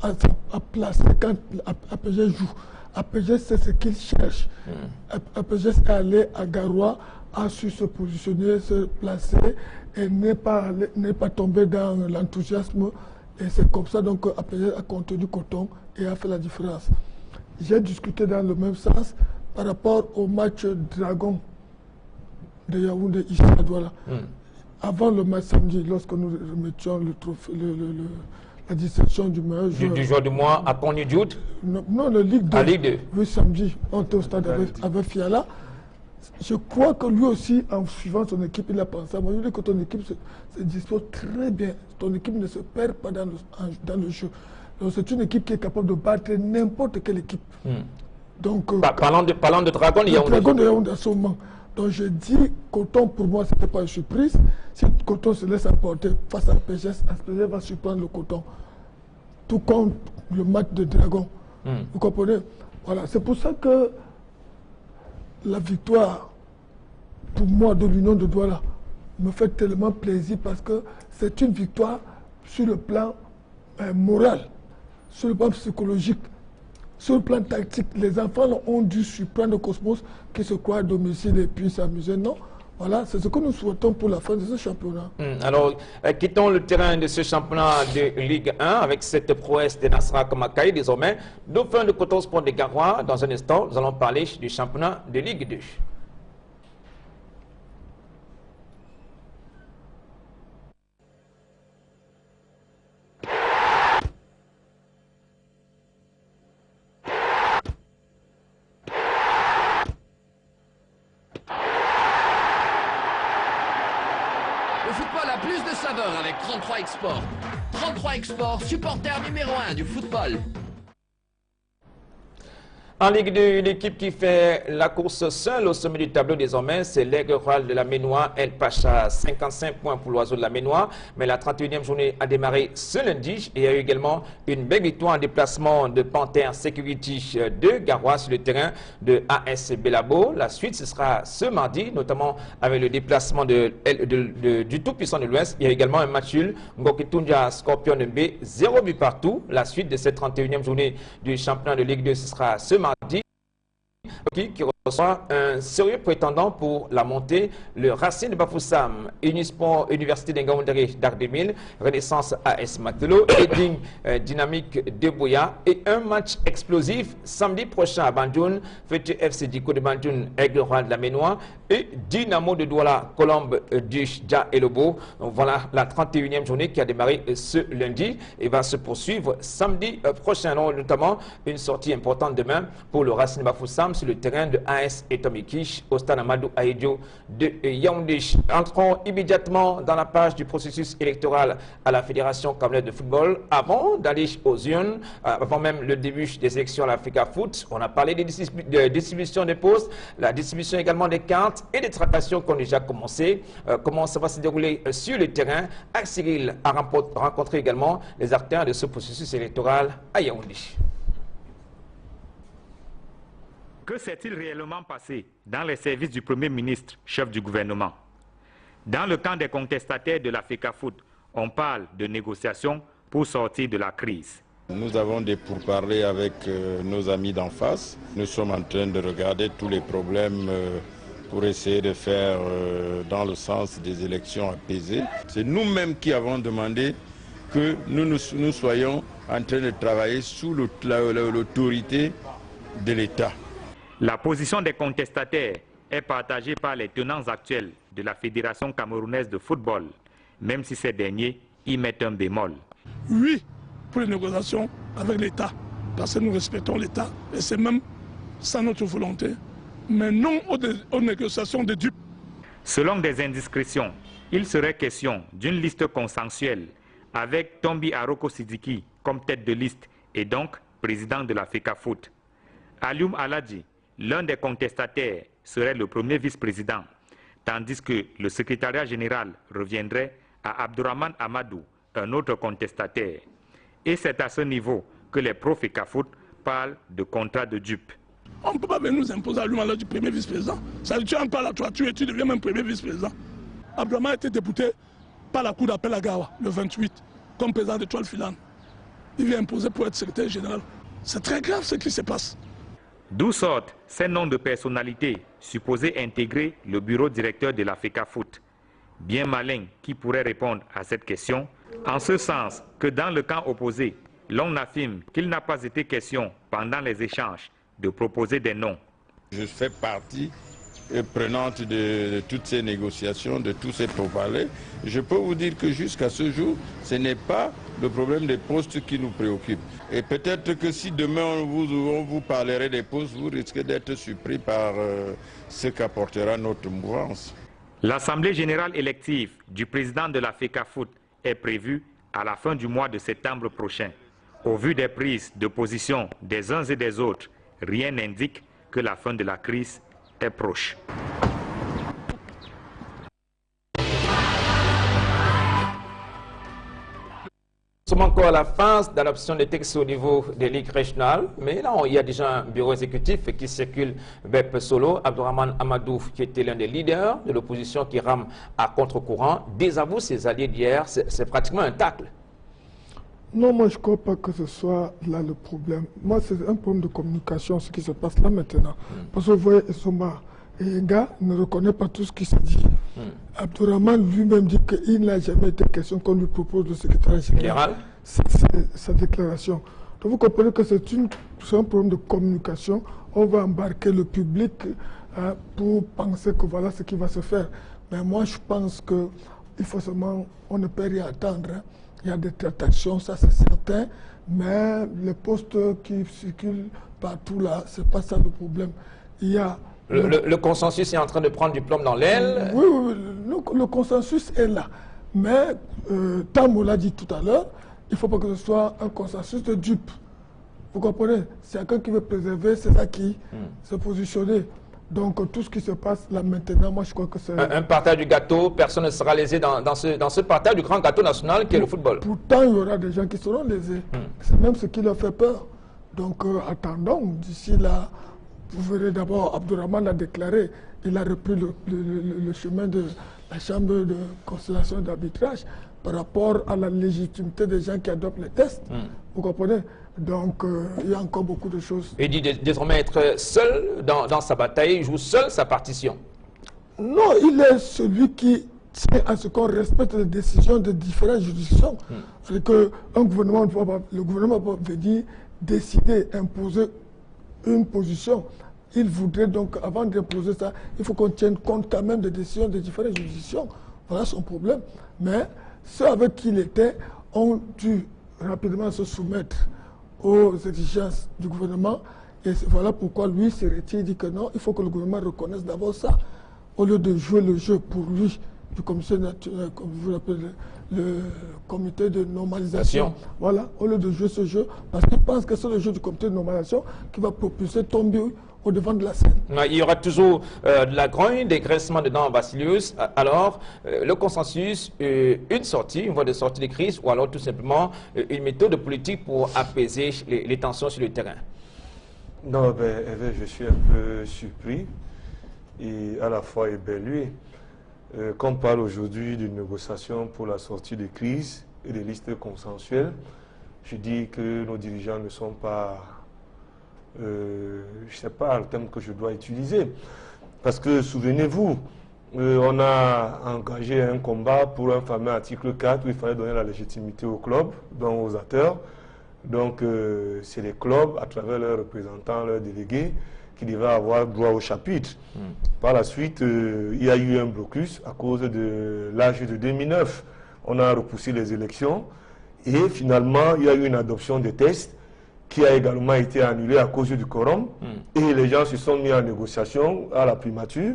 à placer quand APG joue. APG, c'est ce qu'il cherche. APG, c'est aller à Garoua, a su se positionner, se placer et n'est pas tombé dans l'enthousiasme. Et c'est comme ça donc APG a contenu Coton et a fait la différence. J'ai discuté dans le même sens par rapport au match Dragon de Yaoundé ici à Douala. Avant le match samedi, lorsque nous remettions le trophée, la distinction du meilleur joueur. Du joueur du mois à Pony-Jude? Non, le Ligue 2. À Ligue 2. Oui, samedi, on était au stade avec Fiala. je crois que lui aussi, en suivant son équipe, il a pensé. Moi, je dis que ton équipe se dispose très bien. Ton équipe ne se perd pas dans le jeu. C'est une équipe qui est capable de battre n'importe quelle équipe. Donc, parlant de Dragon, il y a Dragon de Yaoundé à ce moment. Donc je dis, Coton pour moi, ce n'était pas une surprise. Si Coton se laisse apporter face à PGS, PGS va surprendre le Coton. Tout comme le match de Dragon. Vous comprenez? Voilà, c'est pour ça que la victoire, pour moi, de l'Union de Douala, me fait tellement plaisir parce que c'est une victoire sur le plan moral, sur le plan psychologique, sur le plan tactique. Les enfants ont dû surprendre le Cosmos qui se croit à domicile et puis s'amuser. Non, voilà, c'est ce que nous souhaitons pour la fin de ce championnat. Alors, quittons le terrain de ce championnat de Ligue 1 avec cette prouesse de Nasra Kamakaï désormais. Dauphin de Coton Sport de Garoua. Dans un instant, nous allons parler du championnat de Ligue 2. Avec 33 Export. 33 Export, supporter numéro 1 du football. En Ligue 2, l'équipe qui fait la course seule au sommet du tableau désormais, c'est l'Aigle Royal de la Ménois, El Pacha, 55 points pour l'Oiseau de la Ménois. Mais la 31e journée a démarré ce lundi et il y a eu également une belle victoire en déplacement de Panthère Security de Garoua sur le terrain de AS Belabo. La suite, ce sera ce mardi, notamment avec le déplacement du tout-puissant de l'Ouest. Il y a également un match nul, Ngokitunja Scorpion B, 0 but partout. La suite de cette 31e journée du championnat de Ligue 2, ce sera ce mardi. Qui reçoit un sérieux prétendant pour la montée, le Racing de Bafoussam, Unisport Université d'Engaoundéré d'Ardemil, Renaissance AS Matelo, Edding Dynamique de Bouya et un match explosif samedi prochain à Bandjoun, Futur FC Diko de Bandjoun, Aigle Royal de la Ménois et Dynamo de Douala, Colombe du Dja et Lobo. Voilà la 31e journée qui a démarré ce lundi et va se poursuivre samedi prochain, notamment une sortie importante demain pour le Racing de Bafoussam sur le terrain de AS et Tomikish au stade Amadou Aïdjo de Yaoundé. Entrons immédiatement dans la page du processus électoral à la Fédération camerounaise de football. Avant d'aller aux urnes, avant même le début des élections à l'Africa Foot, on a parlé des distributions des postes, la distribution également des cartes et des tractations qui ont déjà commencé. Comment ça va se dérouler sur le terrain? Cyril a rencontré également les acteurs de ce processus électoral à Yaoundé. Que s'est-il réellement passé dans les services du Premier ministre, chef du gouvernement? Dans le camp des contestataires de la FECAFOOT, on parle de négociations pour sortir de la crise. Nous avons des pourparlers avec nos amis d'en face. Nous sommes en train de regarder tous les problèmes pour essayer de faire dans le sens des élections apaisées. C'est nous-mêmes qui avons demandé que nous soyons en train de travailler sous l'autorité de l'État. La position des contestataires est partagée par les tenants actuels de la Fédération camerounaise de football, même si ces derniers y mettent un bémol. Oui, pour les négociations avec l'État, parce que nous respectons l'État, et c'est même sans notre volonté, mais non aux négociations de dupes. Selon des indiscrétions, il serait question d'une liste consensuelle avec Tombi Aroko Sidiki comme tête de liste et donc président de la FECAFOOT. Alioum Aladji, l'un des contestataires, serait le premier vice-président, tandis que le secrétariat général reviendrait à Abdourahmane Amadou, un autre contestataire. Et c'est à ce niveau que les pro-FECAFOOT parlent de contrat de dupe. On ne peut pas venir nous imposer Alioum Aladji premier vice-président. Ça veut dire tu es encore la toiture et tu deviens même premier vice-président. Abdourahmane a été débouté par la cour d'appel à Gawa, le 28, comme président d'étoile filane. Il vient imposer pour être secrétaire général. C'est très grave ce qui se passe. D'où sortent ces noms de personnalités supposées intégrer le bureau directeur de la FECAFOOT. Bien malin qui pourrait répondre à cette question, en ce sens que dans le camp opposé, l'on affirme qu'il n'a pas été question pendant les échanges de proposer des noms. Je fais partie prenante de toutes ces négociations, de tous ces pourparlers. Je peux vous dire que jusqu'à ce jour, ce n'est pas le problème des postes qui nous préoccupe. Et peut-être que si demain on vous parlerait des postes, vous risquez d'être surpris par ce qu'apportera notre mouvance. L'Assemblée générale élective du président de la FECAFOOT est prévue à la fin du mois de septembre prochain. Au vu des prises de position des uns et des autres, rien n'indique que la fin de la crise est proche. Nous sommes encore à la phase d'adoption des textes au niveau des ligues régionales, mais là, il y a déjà un bureau exécutif qui circule vers Solo. Abdourahmane Amadou, qui était l'un des leaders de l'opposition qui rame à contre-courant, désavoue ses alliés d'hier. C'est pratiquement un tacle. Non, moi je ne crois pas que ce soit là le problème. Moi, c'est un problème de communication, ce qui se passe là maintenant. Parce que vous voyez, Somba et Nga ne reconnaissent pas tout ce qui se dit. Abdourahmane lui-même dit qu'il n'a jamais été question qu'on lui propose le secrétaire général. C'est sa déclaration. Donc vous comprenez que c'est un problème de communication. On va embarquer le public pour penser que voilà ce qui va se faire. Mais moi je pense qu'il faut seulement, on ne peut rien attendre. Hein. Il y a des tractations, ça c'est certain, mais les postes qui circulent partout là, c'est pas ça le problème. Il y a le consensus est en train de prendre du plomb dans l'aile. Oui, le consensus est là. Mais, Tam l'a dit tout à l'heure, il ne faut pas que ce soit un consensus de dupes. Vous comprenez? C'est quelqu'un qui veut préserver, c'est ça qui se positionner. Donc, tout ce qui se passe là maintenant, moi je crois que c'est... Un partage du gâteau, personne ne sera lésé dans ce partage du grand gâteau national qui est le football. Pourtant, il y aura des gens qui seront lésés. C'est même ce qui leur fait peur. Donc, attendons, d'ici là... Vous verrez d'abord, Abdourahmane l'a déclaré, il a repris le chemin de la chambre de conciliation et d'arbitrage par rapport à la légitimité des gens qui adoptent les tests. Vous comprenez? Donc, il y a encore beaucoup de choses. Il dit désormais être seul dans sa bataille, il joue seul sa partition. Non, il est celui qui tient à ce qu'on respecte les décisions de différentes juridictions. C'est que le gouvernement va venir décider, imposer une position. Il voudrait donc, avant d'imposer ça, il faut qu'on tienne compte quand même des décisions des différentes juridictions. Voilà son problème. Mais ceux avec qui il était ont dû rapidement se soumettre aux exigences du gouvernement. Et voilà pourquoi lui s'est retiré, il dit que non, il faut que le gouvernement reconnaisse d'abord ça. Au lieu de jouer le jeu pour lui, du comité naturel, comme vous l'appelez, le comité de normalisation. Voilà, au lieu de jouer ce jeu, parce qu'il pense que c'est le jeu du comité de normalisation qui va propulser tomber au devant de la scène. Il y aura toujours de la grogne, des graissements de dents Vassilius. Alors, le consensus, une sortie, une voie de sortie de crise, ou alors tout simplement une méthode politique pour apaiser les tensions sur le terrain. Non, ben, je suis un peu surpris et à la fois éberlué. Qu'on parle aujourd'hui d'une négociation pour la sortie de crise et des listes consensuelles, je dis que nos dirigeants ne sont pas, je ne sais pas le terme que je dois utiliser, parce que souvenez-vous, on a engagé un combat pour un fameux article 4 où il fallait donner la légitimité aux clubs, donc aux acteurs. Donc c'est les clubs, à travers leurs représentants, leurs délégués, qui devaient avoir droit au chapitre. Par la suite, il y a eu un blocus à cause de l'âge de 2009. On a repoussé les élections et finalement, il y a eu une adoption des tests qui a également été annulée à cause du quorum. Et les gens se sont mis en négociation à la primature,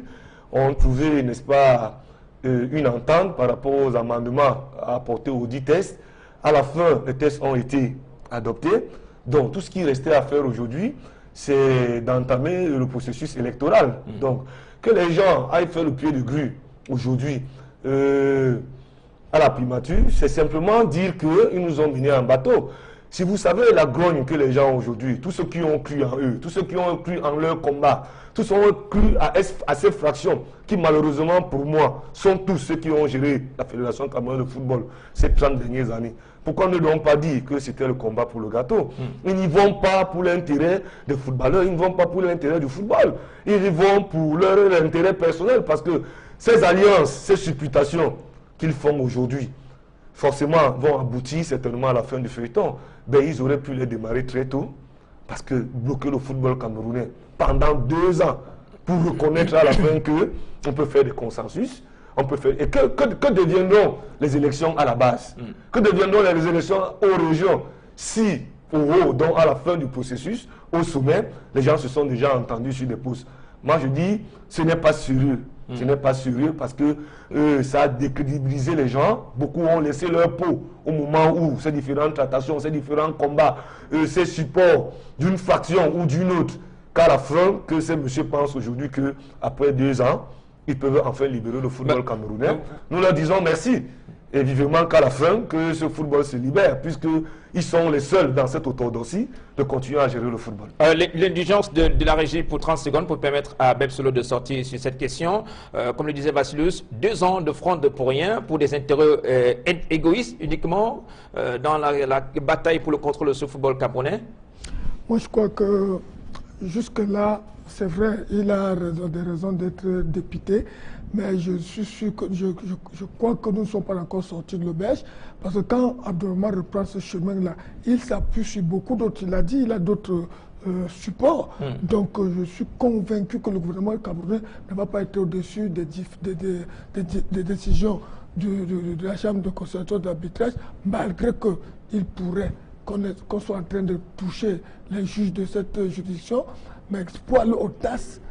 ont trouvé, n'est-ce pas, une entente par rapport aux amendements apportés aux 10 tests. À la fin, les tests ont été adoptés. Donc, tout ce qui restait à faire aujourd'hui, c'est d'entamer le processus électoral. Donc, que les gens aillent faire le pied de grue aujourd'hui à la primature, c'est simplement dire qu'ils nous ont menés en bateau. Si vous savez la grogne que les gens ont aujourd'hui, tous ceux qui ont cru en eux, tous ceux qui ont cru en leur combat, tous ceux qui ont cru à ces fractions, qui malheureusement pour moi sont tous ceux qui ont géré la Fédération camerounaise de football ces 30 dernières années. Pourquoi ne donc pas dire que c'était le combat pour le gâteau? Ils n'y vont pas pour l'intérêt des footballeurs, ils ne vont pas pour l'intérêt du football. Ils y vont pour leur intérêt personnel parce que ces alliances, ces supputations qu'ils font aujourd'hui, forcément vont aboutir certainement à la fin du feuilleton. Ben, ils auraient pu les démarrer très tôt parce que bloquer le football camerounais pendant 2 ans, pour reconnaître à la fin qu'on peut faire des consensus. On peut faire... Et que deviendront les élections à la base? Que deviendront les élections aux régions si, au haut, donc à la fin du processus, au sommet, les gens se sont déjà entendus sur des postes? Moi, je dis, ce n'est pas sérieux. Ce n'est pas sérieux parce que ça a décrédibilisé les gens. Beaucoup ont laissé leur peau au moment où ces différentes tractations, ces différents combats, ces supports d'une faction ou d'une autre, qu'à la fin, que ces messieurs pensent aujourd'hui qu'après 2 ans, ils peuvent enfin libérer le football camerounais. Nous leur disons merci. Et vivement qu'à la fin, que ce football se libère, puisqu'ils sont les seuls dans cette orthodoxie de continuer à gérer le football. L'indulgence de la régie pour 30 secondes pour permettre à Abeb Solo de sortir sur cette question. Comme le disait Vassilius, 2 ans de fronde pour rien, pour des intérêts égoïstes uniquement dans la bataille pour le contrôle de ce football camerounais. Moi, je crois que jusque-là, c'est vrai, il a des raisons d'être dépité, mais je suis sûr que je crois que nous ne sommes pas encore sortis de l'auberge, parce que quand Abdourahmane reprend ce chemin-là, il s'appuie sur beaucoup d'autres, il a dit, il a d'autres supports. Donc je suis convaincu que le gouvernement camerounais ne va pas être au-dessus des décisions de la Chambre de conciliation d'arbitrage, malgré qu'il pourrait qu'on soit en train de toucher les juges de cette juridiction, mais pour aller au TAS,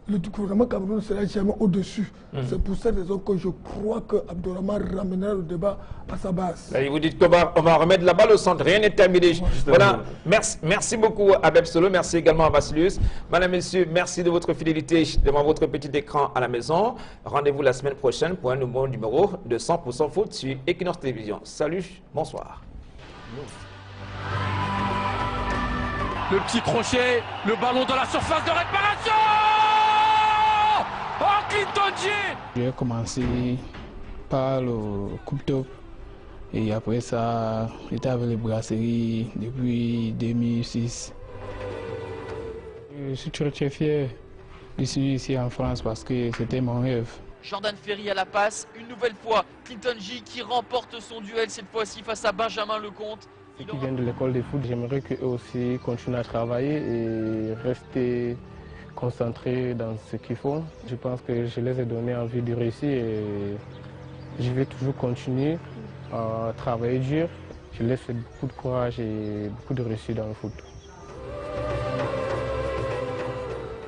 le gouvernement camerounais ne sera jamais au-dessus. C'est pour cette raison que je crois que Abdourahmane ramènera le débat à sa base. Et vous dites qu'on va remettre la balle au centre, rien n'est terminé. Voilà, merci beaucoup Abeb Solo, merci également à Vassilius. Madame, Messieurs, merci de votre fidélité devant votre petit écran à la maison. Rendez-vous la semaine prochaine pour un nouveau numéro de 100% foot sur Equinox Télévision. Salut, bonsoir. Le petit crochet, le ballon dans la surface de réparation. Oh, Clinton-G! J'ai commencé par le Coupe Top et après ça, j'étais avec les brasseries depuis 2006. Je suis très fier de suivre ici en France parce que c'était mon rêve. Jordan Ferry à la passe, une nouvelle fois Clinton-G qui remporte son duel cette fois-ci face à Benjamin Lecomte. Ceux qui viennent de l'école de foot, j'aimerais qu'eux aussi continuent à travailler et rester concentrés dans ce qu'ils font. Je pense que je les ai donné envie de réussir et je vais toujours continuer à travailler dur. Je laisse beaucoup de courage et beaucoup de réussite dans le foot.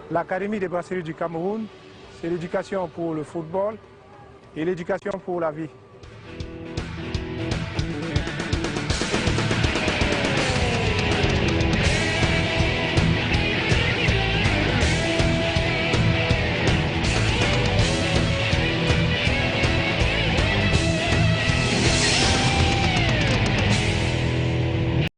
L'Académie des brasseries du Cameroun, c'est l'éducation pour le football et l'éducation pour la vie.